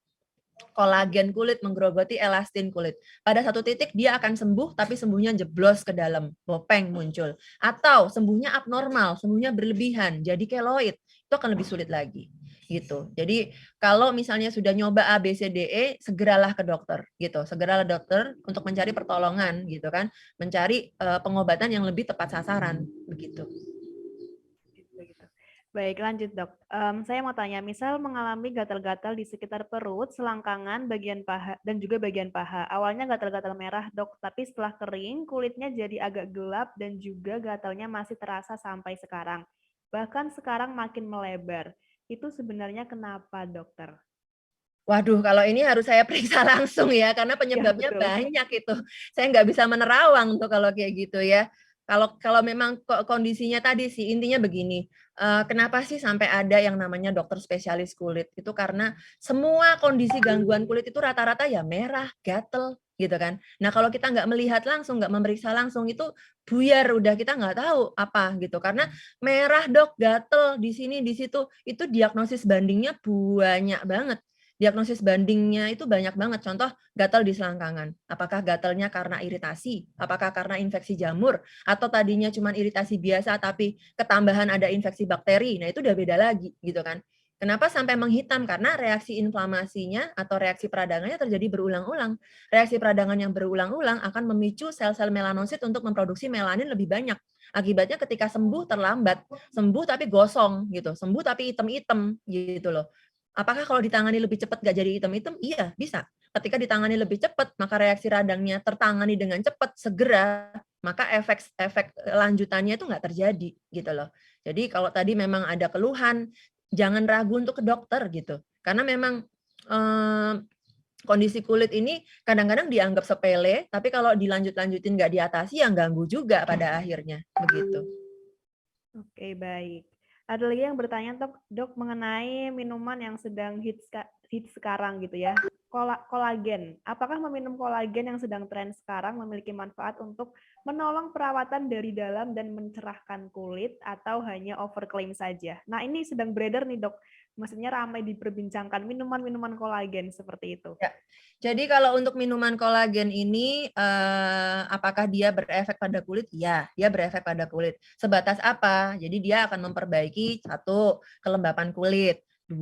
kolagen kulit, menggerogoti elastin kulit. Pada satu titik dia akan sembuh, tapi sembuhnya jeblos ke dalam, bopeng muncul. Atau sembuhnya abnormal, sembuhnya berlebihan, jadi keloid. Itu akan lebih sulit lagi. Gitu. Jadi kalau misalnya sudah nyoba A, B, C, D, E, segeralah ke dokter. Gitu. Segeralah dokter untuk mencari pertolongan, gitu kan. Mencari pengobatan yang lebih tepat sasaran. Begitu. Baik, lanjut dok. Saya mau tanya, misal mengalami gatal-gatal di sekitar perut, selangkangan, bagian paha, dan juga bagian paha. Awalnya gatal-gatal merah dok, tapi setelah kering, kulitnya jadi agak gelap dan juga gatalnya masih terasa sampai sekarang. Bahkan sekarang makin melebar. Itu sebenarnya kenapa dokter? Waduh, kalau ini harus saya periksa langsung ya, karena Ya penyebabnya betul. banyak itu. Saya nggak bisa menerawang tuh kalau kayak gitu ya. Kalau memang kondisinya tadi sih, intinya begini, kenapa sih sampai ada yang namanya dokter spesialis kulit? Itu karena semua kondisi gangguan kulit itu rata-rata ya merah, gatel, gitu kan. Nah kalau kita nggak melihat langsung, nggak memeriksa langsung, itu buyar, udah kita nggak tahu apa gitu. Karena merah dok, gatel, di sini, di situ, itu diagnosis bandingnya banyak banget. Diagnosis bandingnya itu banyak banget. Contoh gatal di selangkangan. Apakah gatalnya karena iritasi? Apakah karena infeksi jamur? Atau tadinya cuma iritasi biasa tapi ketambahan ada infeksi bakteri? Nah itu udah beda lagi gitu kan. Kenapa sampai menghitam? Karena reaksi inflamasinya atau reaksi peradangannya terjadi berulang-ulang. Reaksi peradangan yang berulang-ulang akan memicu sel-sel melanosit untuk memproduksi melanin lebih banyak. Akibatnya ketika sembuh terlambat, sembuh tapi gosong gitu, sembuh tapi hitam-hitam gitu loh. Apakah kalau ditangani lebih cepat nggak jadi hitam-hitam? Iya, bisa. Ketika ditangani lebih cepat, maka reaksi radangnya tertangani dengan cepat, segera, maka efek lanjutannya itu nggak terjadi, gitu loh. Jadi kalau tadi memang ada keluhan, jangan ragu untuk ke dokter gitu. Karena memang kondisi kulit ini kadang-kadang dianggap sepele, tapi kalau dilanjut-lanjutin nggak diatasi, yang ganggu juga pada akhirnya, begitu. Oke, baik. Ada lagi yang bertanya, dok, mengenai minuman yang sedang hits sekarang gitu ya. Kolagen. Apakah meminum kolagen yang sedang tren sekarang memiliki manfaat untuk menolong perawatan dari dalam dan mencerahkan kulit atau hanya overclaim saja? Nah, ini sedang beredar nih, dok. Maksudnya ramai diperbincangkan minuman-minuman kolagen seperti itu. Ya. Jadi kalau untuk minuman kolagen ini, apakah dia berefek pada kulit? Ya, dia berefek pada kulit. Sebatas apa? Jadi dia akan memperbaiki 1, kelembapan kulit. 2,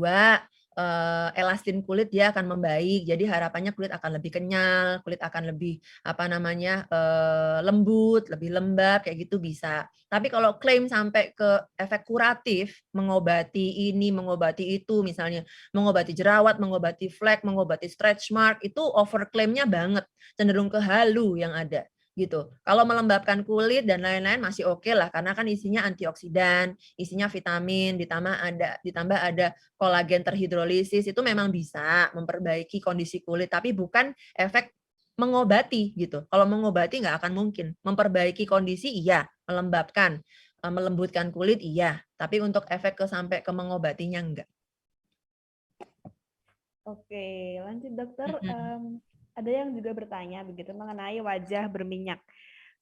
elastin kulit dia akan membaik. Jadi harapannya kulit akan lebih kenyal, kulit akan lebih lembut, lebih lembab kayak gitu bisa. Tapi kalau klaim sampai ke efek kuratif, mengobati ini, mengobati itu, misalnya mengobati jerawat, mengobati flek, mengobati stretch mark, itu over klaimnya banget, cenderung ke halu yang ada gitu. Kalau melembabkan kulit dan lain-lain masih oke lah karena kan isinya antioksidan, isinya vitamin, ditambah ada kolagen terhidrolisis, itu memang bisa memperbaiki kondisi kulit tapi bukan efek mengobati gitu. Kalau mengobati nggak akan mungkin. Memperbaiki kondisi iya, melembabkan, melembutkan kulit iya, tapi untuk efek sampai ke mengobatinya enggak. Oke, lanjut dokter. Mhm. Ada yang juga bertanya begitu mengenai wajah berminyak.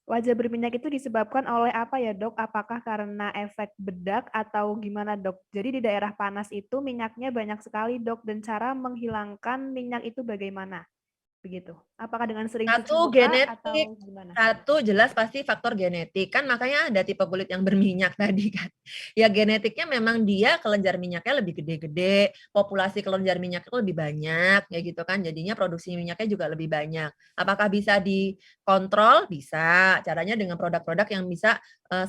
Wajah berminyak itu disebabkan oleh apa ya dok? Apakah karena efek bedak atau gimana dok? Jadi di daerah panas itu minyaknya banyak sekali dok, dan cara menghilangkan minyak itu bagaimana? Begitu. Apakah dengan sering cuci Satu muka genetik, atau gimana? satu jelas pasti faktor genetik. Kan makanya ada tipe kulit yang berminyak tadi kan. Ya genetiknya memang dia kelenjar minyaknya lebih gede-gede, populasi kelenjar minyaknya lebih banyak, ya gitu kan. Jadinya produksi minyaknya juga lebih banyak. Apakah bisa dikontrol? Bisa. Caranya dengan produk-produk yang bisa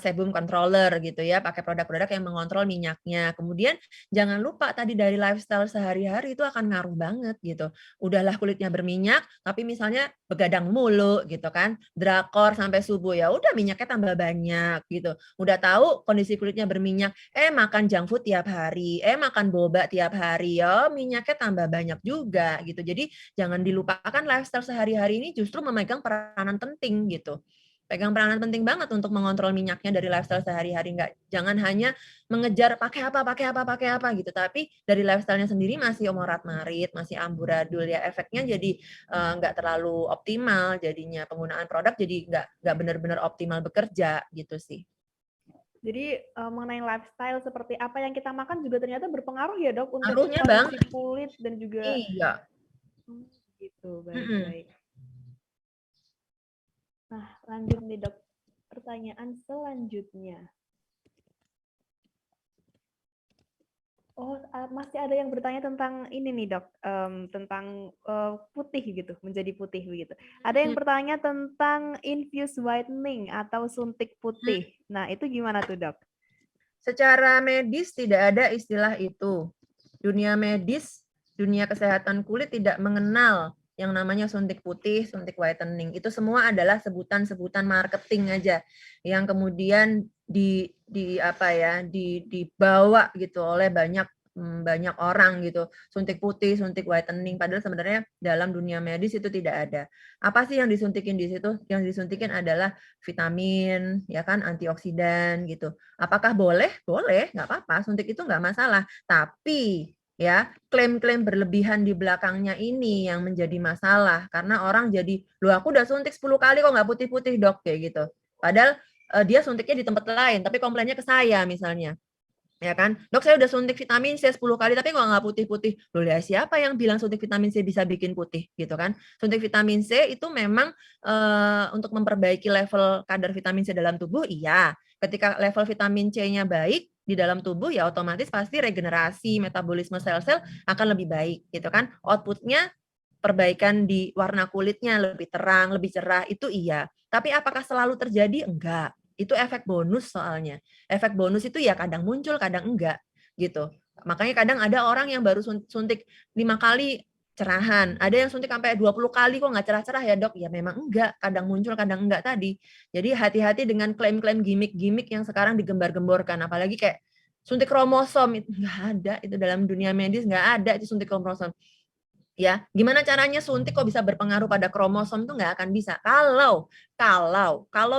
sebum controller gitu ya, pakai produk-produk yang mengontrol minyaknya. Kemudian jangan lupa tadi dari lifestyle sehari-hari itu akan ngaruh banget gitu. Udahlah kulitnya berminyak, tapi misalnya begadang mulu gitu kan, drakor sampai subuh, ya udah minyaknya tambah banyak gitu. Udah tahu kondisi kulitnya berminyak, makan junk food tiap hari, makan boba tiap hari, ya minyaknya tambah banyak juga gitu. Jadi jangan dilupakan lifestyle sehari-hari ini justru memegang peranan penting gitu. Pegang peranan penting banget untuk mengontrol minyaknya dari lifestyle sehari-hari. Jangan hanya mengejar pakai apa gitu, tapi dari lifestyle-nya sendiri masih morat-marit, masih amburadul ya, efeknya jadi nggak terlalu optimal jadinya, penggunaan produk jadi nggak benar-benar optimal bekerja gitu sih. Jadi mengenai lifestyle seperti apa yang kita makan juga ternyata berpengaruh ya dok untuk Ngaruhnya kondisi banget. kulit dan juga Iya. gitu. Mhm. Baik-baik. Nah, lanjut nih dok. Pertanyaan selanjutnya. Oh, masih ada yang bertanya tentang ini nih dok, tentang putih gitu, menjadi putih begitu. Ada yang Mhm. bertanya tentang infused whitening atau suntik putih. Nah, itu gimana tuh dok? Secara medis tidak ada istilah itu. Dunia medis, dunia kesehatan kulit tidak mengenal yang namanya suntik putih, suntik whitening. Itu semua adalah sebutan-sebutan marketing aja yang kemudian dibawa gitu oleh banyak orang gitu. Suntik putih, suntik whitening, padahal sebenarnya dalam dunia medis itu tidak ada. Apa sih yang disuntikin di situ? Yang disuntikin adalah vitamin, ya kan, antioksidan gitu. Apakah boleh? Boleh, nggak apa-apa. Suntik itu nggak masalah. Tapi ya klaim-klaim berlebihan di belakangnya ini yang menjadi masalah karena orang jadi, loh aku udah suntik 10 kali kok nggak putih-putih dok kayak gitu. Padahal dia suntiknya di tempat lain, tapi komplainnya ke saya misalnya. Ya kan, dok saya udah suntik vitamin C 10 kali tapi kok nggak putih-putih. Loh ya siapa yang bilang suntik vitamin C bisa bikin putih gitu kan. Suntik vitamin C itu memang untuk memperbaiki level kadar vitamin C dalam tubuh, iya. Ketika level vitamin C-nya baik di dalam tubuh ya otomatis pasti regenerasi, metabolisme sel-sel akan lebih baik gitu kan. Outputnya perbaikan di warna kulitnya lebih terang, lebih cerah, itu iya. Tapi apakah selalu terjadi? Enggak. Itu efek bonus soalnya. Efek bonus itu ya kadang muncul, kadang enggak gitu. Makanya kadang ada orang yang baru suntik 5 kali cerahan, ada yang suntik sampai 20 kali kok nggak cerah-cerah ya dok, ya memang enggak, kadang muncul kadang enggak tadi. Jadi hati-hati dengan klaim-klaim gimmick-gimmick yang sekarang digembar-gemborkan, apalagi kayak suntik kromosom, itu nggak ada, itu dalam dunia medis nggak ada itu suntik kromosom. Ya, gimana caranya suntik kok bisa berpengaruh pada kromosom tuh nggak akan bisa. Kalau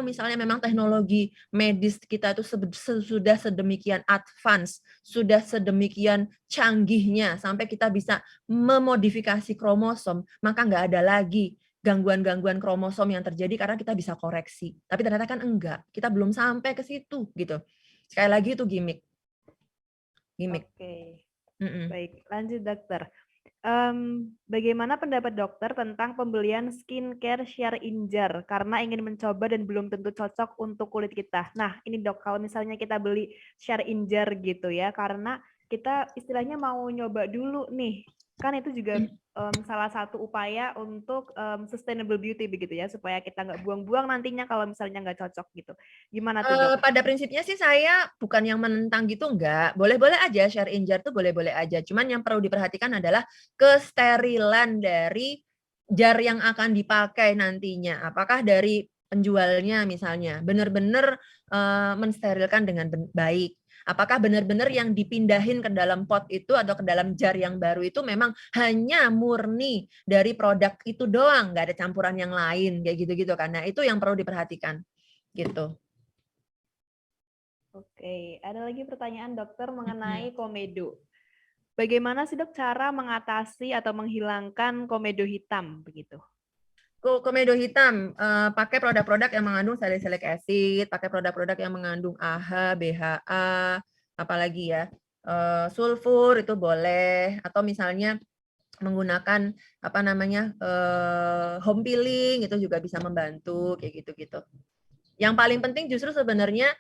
misalnya memang teknologi medis kita itu sudah sedemikian advance, sudah sedemikian canggihnya sampai kita bisa memodifikasi kromosom, maka nggak ada lagi gangguan-gangguan kromosom yang terjadi karena kita bisa koreksi. Tapi ternyata kan enggak, kita belum sampai ke situ gitu. Sekali lagi itu gimmick. Gimmick. Oke, Mhm. baik. Lanjut dokter. Bagaimana pendapat dokter tentang pembelian skincare share injar karena ingin mencoba dan belum tentu cocok untuk kulit kita? Nah, ini dok, kalau misalnya kita beli share injar gitu ya, karena kita istilahnya mau nyoba dulu nih. Kan itu juga salah satu upaya untuk sustainable beauty begitu ya, supaya kita nggak buang-buang nantinya kalau misalnya nggak cocok gitu. Gimana tuh, Dok? Pada prinsipnya sih saya bukan yang menentang gitu, enggak. Boleh-boleh aja share in jar tuh boleh-boleh aja. Cuman yang perlu diperhatikan adalah kesterilan dari jar yang akan dipakai nantinya. Apakah dari penjualnya misalnya benar-benar mensterilkan dengan baik. Apakah benar-benar yang dipindahin ke dalam pot itu atau ke dalam jar yang baru itu memang hanya murni dari produk itu doang, nggak ada campuran yang lain kayak gitu-gitu kan. Nah, itu yang perlu diperhatikan gitu. Oke, ada lagi pertanyaan dokter Mhm. mengenai komedo. Bagaimana sih, Dok, cara mengatasi atau menghilangkan komedo hitam begitu? Komedo hitam, pakai produk-produk yang mengandung salicylic acid, pakai produk-produk yang mengandung AHA, BHA, apalagi ya, sulfur itu boleh, atau misalnya menggunakan apa namanya, home peeling itu juga bisa membantu kayak gitu-gitu. Yang paling penting justru sebenarnya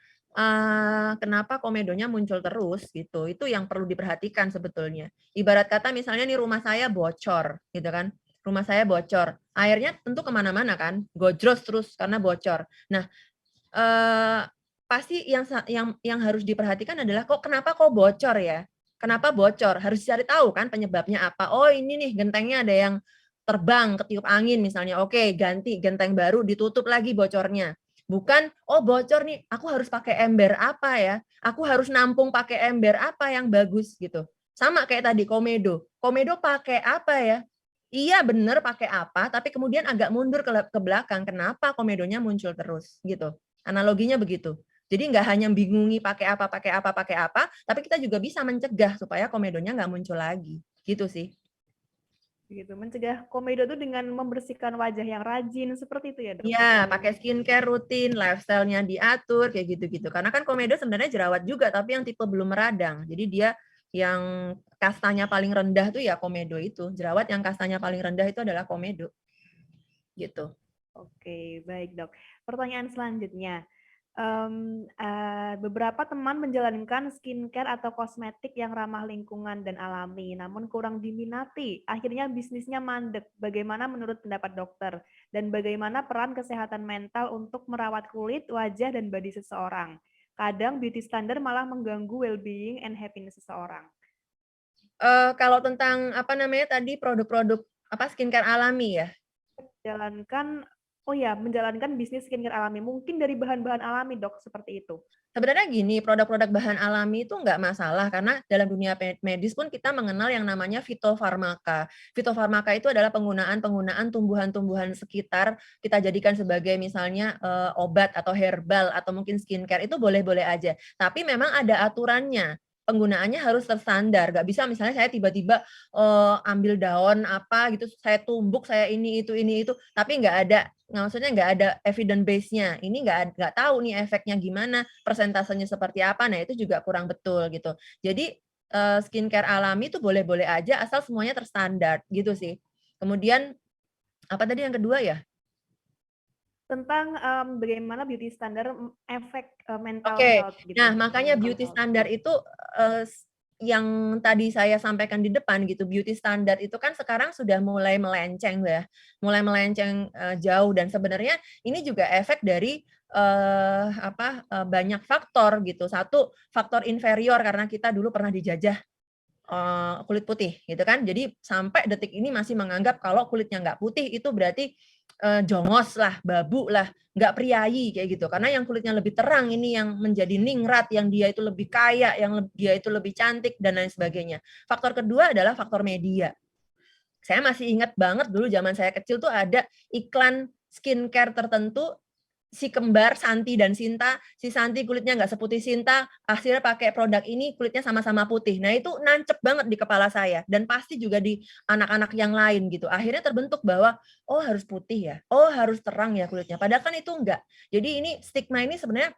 kenapa komedonya muncul terus gitu, itu yang perlu diperhatikan sebetulnya. Ibarat kata misalnya nih rumah saya bocor gitu kan, rumah saya bocor, airnya tentu kemana-mana kan, gojros terus karena bocor. Nah, pasti yang harus diperhatikan adalah kenapa kok bocor ya? Kenapa bocor? Harus cari tahu kan penyebabnya apa. Oh ini nih gentengnya ada yang terbang, ketiup angin misalnya. Oke, ganti genteng baru, ditutup lagi bocornya. Bukan, oh bocor nih, aku harus pakai ember apa ya? Aku harus nampung pakai ember apa yang bagus gitu. Sama kayak tadi komedo. Komedo pakai apa ya? Iya bener pakai apa, tapi kemudian agak mundur ke belakang. Kenapa komedonya muncul terus gitu. Analoginya begitu. Jadi nggak hanya bingungi pakai apa, tapi kita juga bisa mencegah supaya komedonya nggak muncul lagi. Gitu sih. Begitu, mencegah komedo itu dengan membersihkan wajah yang rajin, seperti itu ya, Dok? Iya, pakai skincare rutin, lifestyle-nya diatur, kayak gitu-gitu. Karena kan komedo sebenarnya jerawat juga, tapi yang tipe belum meradang. Jadi dia yang kastanya paling rendah tuh ya komedo itu. Jerawat yang kastanya paling rendah itu adalah komedo. Gitu. Oke, baik, Dok. Pertanyaan selanjutnya. Beberapa teman menjalankan skincare atau kosmetik yang ramah lingkungan dan alami, namun kurang diminati. Akhirnya bisnisnya mandek. Bagaimana menurut pendapat dokter? Dan bagaimana peran kesehatan mental untuk merawat kulit, wajah, dan body seseorang? Kadang beauty standar malah mengganggu well-being and happiness seseorang. Kalau tentang apa namanya tadi produk-produk apa skincare alami ya? Menjalankan, oh ya, menjalankan bisnis skincare alami. Mungkin dari bahan-bahan alami, Dok, seperti itu. Sebenarnya gini, produk-produk bahan alami itu nggak masalah karena dalam dunia medis pun kita mengenal yang namanya fitofarmaka. Fitofarmaka itu adalah penggunaan tumbuhan-tumbuhan sekitar kita jadikan sebagai misalnya obat atau herbal atau mungkin skincare itu boleh-boleh aja. Tapi memang ada aturannya. Penggunaannya harus terstandar. Nggak bisa misalnya saya tiba-tiba ambil daun apa gitu, saya tumbuk, saya ini itu, tapi nggak ada maksudnya nggak ada evidence base-nya. Ini nggak tahu nih efeknya gimana, persentasenya seperti apa. Nah, itu juga kurang betul gitu. Jadi skincare alami itu boleh-boleh aja asal semuanya terstandar gitu sih. Kemudian apa tadi yang kedua ya? Tentang bagaimana beauty standar efek mental Oke. health gitu, Nah, makanya mental beauty health. standar itu yang tadi saya sampaikan di depan gitu, beauty standar itu kan sekarang sudah mulai melenceng ya, mulai melenceng jauh dan sebenarnya ini juga efek dari banyak faktor gitu. Satu, faktor inferior karena kita dulu pernah dijajah kulit putih gitu kan. Jadi sampai detik ini masih menganggap kalau kulitnya nggak putih itu berarti jongos lah, babu lah, nggak priayi kayak gitu. Karena yang kulitnya lebih terang ini yang menjadi ningrat, yang dia itu lebih kaya, yang dia itu lebih cantik dan lain sebagainya. Faktor kedua adalah faktor media. Saya masih ingat banget dulu zaman saya kecil tuh ada iklan skincare tertentu si kembar Santi dan Sinta, si Santi kulitnya nggak seputih Sinta, akhirnya pakai produk ini kulitnya sama-sama putih. Nah itu nancep banget di kepala saya dan pasti juga di anak-anak yang lain gitu. Akhirnya terbentuk bahwa oh harus putih ya, oh harus terang ya kulitnya. Padahal kan itu enggak. Jadi ini stigma ini sebenarnya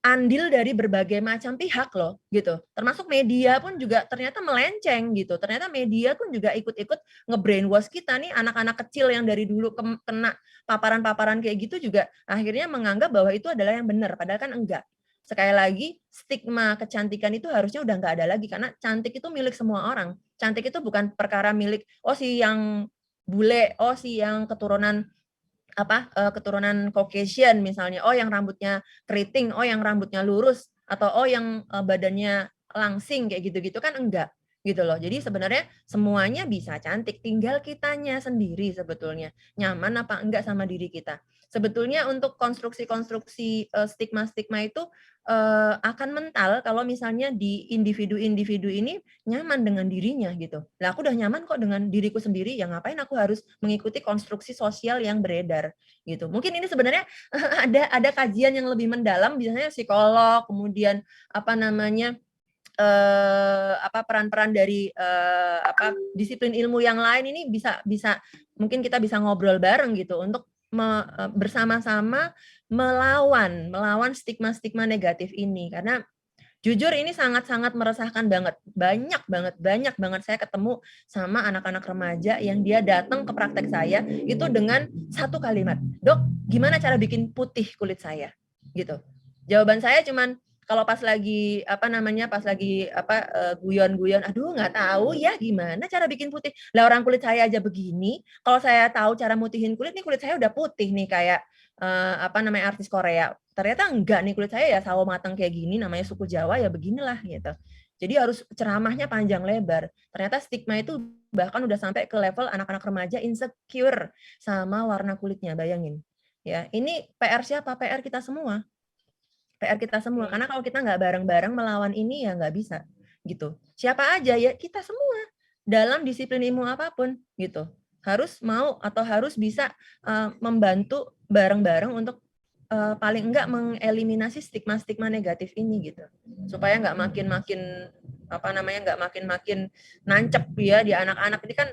andil dari berbagai macam pihak loh gitu. Termasuk media pun juga ternyata melenceng gitu. Ternyata media pun juga ikut-ikut nge-brainwash kita nih anak-anak kecil yang dari dulu kena paparan-paparan kayak gitu juga akhirnya menganggap bahwa itu adalah yang benar padahal kan enggak. sekali lagi stigma kecantikan itu harusnya udah nggak ada lagi karena cantik itu milik semua orang. Cantik itu bukan perkara milik oh si yang bule, oh si yang keturunan keturunan Caucasian misalnya, oh yang rambutnya keriting, oh yang rambutnya lurus, atau oh yang badannya langsing kayak gitu-gitu kan enggak gitu loh. Jadi sebenarnya semuanya bisa cantik, tinggal kitanya sendiri sebetulnya nyaman apa enggak sama diri kita. Sebetulnya untuk konstruksi-konstruksi stigma-stigma itu akan mental kalau misalnya di individu-individu ini nyaman dengan dirinya gitu. Lah aku udah nyaman kok dengan diriku sendiri, ya ngapain aku harus mengikuti konstruksi sosial yang beredar gitu. Mungkin ini sebenarnya ada kajian yang lebih mendalam, biasanya psikolog, kemudian peran-peran dari disiplin ilmu yang lain ini bisa bisa mungkin kita bisa ngobrol bareng gitu untuk bersama-sama melawan stigma-stigma negatif ini karena jujur ini sangat-sangat meresahkan banget. Banyak banget saya ketemu sama anak-anak remaja yang dia datang ke praktek saya itu dengan satu kalimat, "Dok, gimana cara bikin putih kulit saya?" Gitu. Jawaban saya cuman kalau pas lagi guyon-guyon, "Aduh nggak tahu ya gimana cara bikin putih." Lah orang kulit saya aja begini, kalau saya tahu cara mutihin kulit, nih kulit saya udah putih nih kayak artis Korea. Ternyata enggak nih kulit saya ya sawo matang kayak gini, namanya suku Jawa ya beginilah gitu. Jadi harus ceramahnya panjang lebar. Ternyata stigma itu bahkan udah sampai ke level anak-anak remaja insecure sama warna kulitnya, bayangin. Ya, ini PR siapa? PR kita semua. PR kita semua. Karena kalau kita nggak bareng-bareng melawan ini ya nggak bisa gitu. Siapa aja ya kita semua dalam disiplin ilmu apapun gitu. Harus mau atau harus bisa membantu bareng-bareng untuk paling enggak mengeliminasi stigma-stigma negatif ini gitu. Supaya nggak makin-makin nggak makin-makin nancep ya di anak-anak ini kan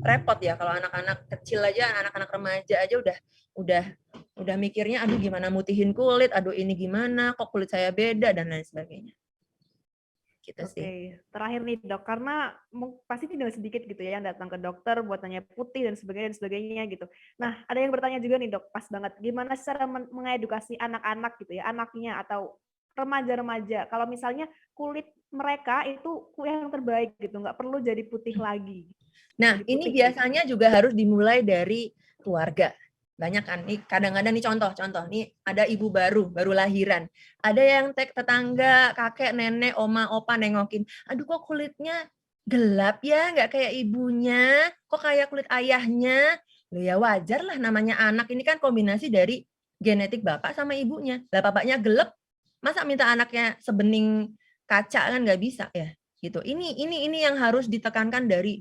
repot ya kalau anak-anak kecil aja, anak-anak remaja aja udah mikirnya aduh gimana mutihin kulit, aduh ini gimana, kok kulit saya beda dan lain sebagainya. Gitu sih. Oke, terakhir nih dok, karena pasti tidak sedikit gitu ya yang datang ke dokter buat tanya putih dan sebagainya gitu. Nah, ada yang bertanya juga nih dok, pas banget, gimana cara mengedukasi anak-anak gitu ya, anaknya atau remaja-remaja, kalau misalnya kulit mereka itu yang terbaik gitu, nggak perlu jadi putih lagi. Nah, ini biasanya juga harus dimulai dari keluarga. Banyak kan, nih kadang-kadang nih contoh, nih ada ibu baru lahiran. Ada yang tetangga, kakek, nenek, oma, opa nengokin, aduh kok kulitnya gelap ya, nggak kayak ibunya, kok kayak kulit ayahnya. Loh ya wajar lah namanya anak, ini kan kombinasi dari genetik bapak sama ibunya. Lah bapaknya gelap, masa minta anaknya sebening kaca kan nggak bisa ya gitu. Ini yang harus ditekankan dari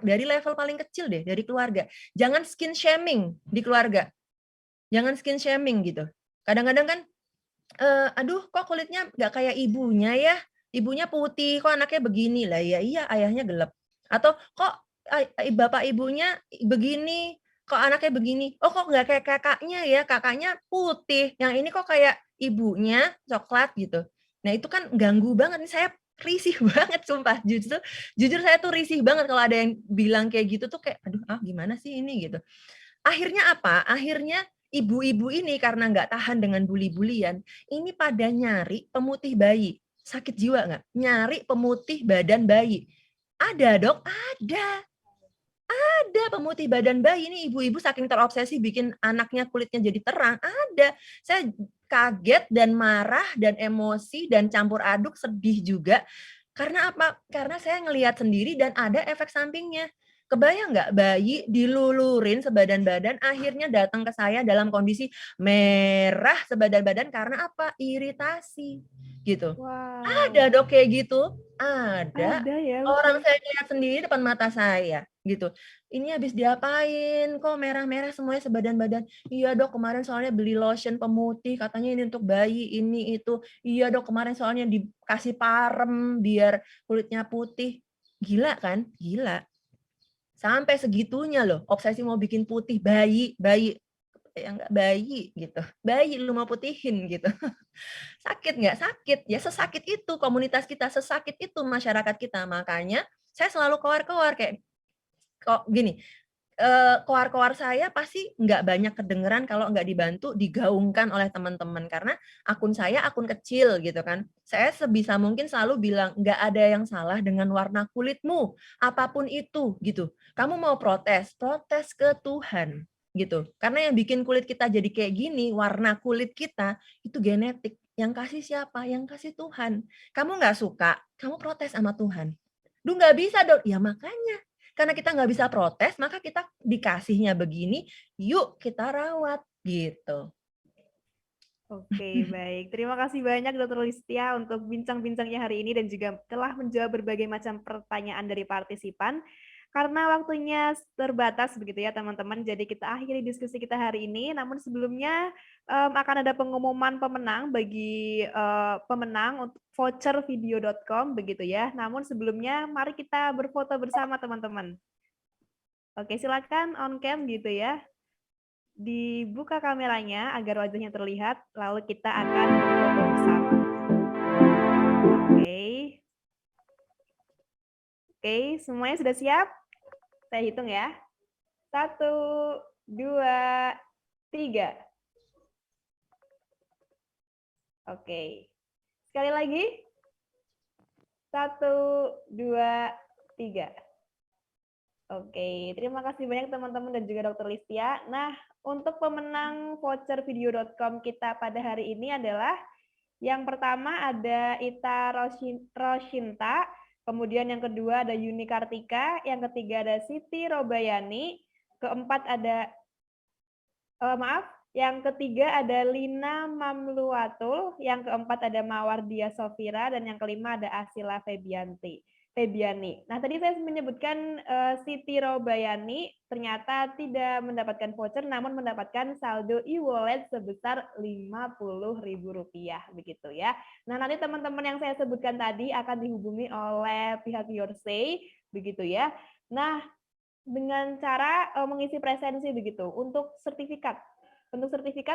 level paling kecil deh, dari keluarga. Jangan skin shaming di keluarga. Jangan skin shaming gitu. Kadang-kadang kan aduh kok kulitnya nggak kayak ibunya ya. Ibunya putih, kok anaknya begini. Lah ya iya ayahnya gelap. Atau kok bapak ibunya begini, kok anaknya begini. Oh kok nggak kayak kakaknya ya, kakaknya putih. Yang ini kok kayak ibunya coklat gitu. Nah itu kan ganggu banget nih saya risih banget sumpah. Jujur saya tuh risih banget kalau ada yang bilang kayak gitu tuh kayak aduh gimana sih ini gitu. Akhirnya apa? Akhirnya ibu-ibu ini karena nggak tahan dengan bully-bulian, ini pada nyari pemutih bayi. Sakit jiwa nggak? Nyari pemutih badan bayi. Ada dok, ada. Ada pemutih badan bayi, ini ibu-ibu saking terobsesi bikin anaknya kulitnya jadi terang, ada. Saya kaget dan marah dan emosi dan campur aduk, sedih juga. Karena apa? Karena saya ngelihat sendiri dan ada efek sampingnya. Kebayang nggak bayi dilulurin sebadan badan, akhirnya datang ke saya dalam kondisi merah sebadan badan karena apa? Iritasi, gitu. Ada Wow. dok kayak gitu, ada. Ada ya, Orang oke. saya lihat sendiri depan mata saya, gitu. Ini habis diapain, kok merah-merah semuanya sebadan badan. Iya dok, kemarin soalnya beli lotion pemutih, katanya ini untuk bayi, ini itu. Iya dok, kemarin soalnya dikasih parem biar kulitnya putih. Gila kan? Gila. Sampai segitunya loh, obsesi mau bikin putih bayi, ya enggak bayi gitu. Bayi lu mau putihin gitu. Sakit nggak? Sakit. Ya sesakit itu komunitas kita, sesakit itu masyarakat kita. Makanya saya selalu keluar kayak kok gini, koar-koar saya pasti nggak banyak kedengeran kalau nggak dibantu digaungkan oleh teman-teman, karena akun saya akun kecil gitu kan. Saya sebisa mungkin selalu bilang, "Nggak ada yang salah dengan warna kulitmu, apapun itu," gitu. "Kamu mau protes, protes ke Tuhan," gitu. Karena yang bikin kulit kita jadi kayak gini, warna kulit kita, itu genetik. Yang kasih siapa? Yang kasih Tuhan. Kamu nggak suka, kamu protes sama Tuhan. "Duh nggak bisa dong." Ya makanya. Karena kita nggak bisa protes, maka kita dikasihnya begini, yuk kita rawat, gitu. Oke, baik. Terima kasih banyak Dokter Listia untuk bincang-bincangnya hari ini dan juga telah menjawab berbagai macam pertanyaan dari partisipan. Karena waktunya terbatas begitu ya teman-teman, jadi kita akhiri diskusi kita hari ini. Namun sebelumnya akan ada pengumuman pemenang bagi pemenang untuk voucher video.com begitu ya. Namun sebelumnya mari kita berfoto bersama teman-teman. Oke, silakan on cam gitu ya. Dibuka kameranya agar wajahnya terlihat, lalu kita akan berfoto bersama. Oke. Oke, semuanya sudah siap? Saya hitung ya. 1, 2, 3. Oke. Sekali lagi. 1, 2, 3. Oke, terima kasih banyak teman-teman dan juga Dokter Listia. Nah, untuk pemenang voucher video.com kita pada hari ini adalah yang pertama ada Ita Roshinta, kemudian yang kedua ada Yuni Kartika, yang ketiga ada Siti Robayani, keempat ada yang ketiga ada Lina Mamluatul, yang keempat ada Mawardia Sofira, dan yang kelima ada Asila Febiani. Nah, tadi saya menyebutkan Siti Robayani ternyata tidak mendapatkan voucher, namun mendapatkan saldo e-wallet sebesar Rp50.000, begitu ya. Nah, nanti teman-teman yang saya sebutkan tadi akan dihubungi oleh pihak Yoursay, begitu ya. Nah, dengan cara mengisi presensi begitu. Untuk sertifikat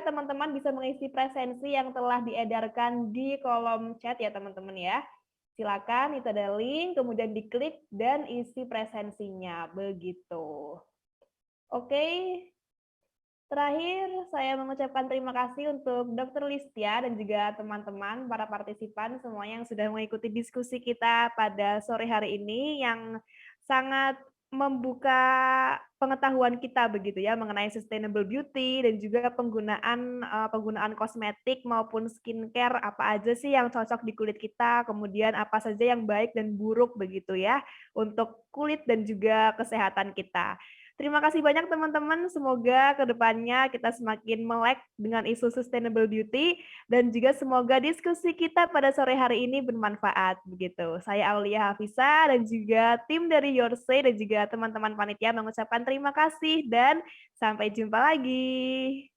teman-teman bisa mengisi presensi yang telah diedarkan di kolom chat ya teman-teman ya. Silakan, itu ada link, kemudian diklik dan isi presensinya begitu. Oke. Terakhir, saya mengucapkan terima kasih untuk Dokter Listia dan juga teman-teman, para partisipan semuanya yang sudah mengikuti diskusi kita pada sore hari ini yang sangat membuka pengetahuan kita begitu ya mengenai sustainable beauty dan juga penggunaan kosmetik maupun skincare apa aja sih yang cocok di kulit kita, kemudian apa saja yang baik dan buruk begitu ya untuk kulit dan juga kesehatan kita. Terima kasih banyak teman-teman, semoga kedepannya kita semakin melek dengan isu sustainable beauty dan juga semoga diskusi kita pada sore hari ini bermanfaat begitu. Saya Aulia Hafisa dan juga tim dari Yoursay dan juga teman-teman panitia mengucapkan terima kasih dan sampai jumpa lagi.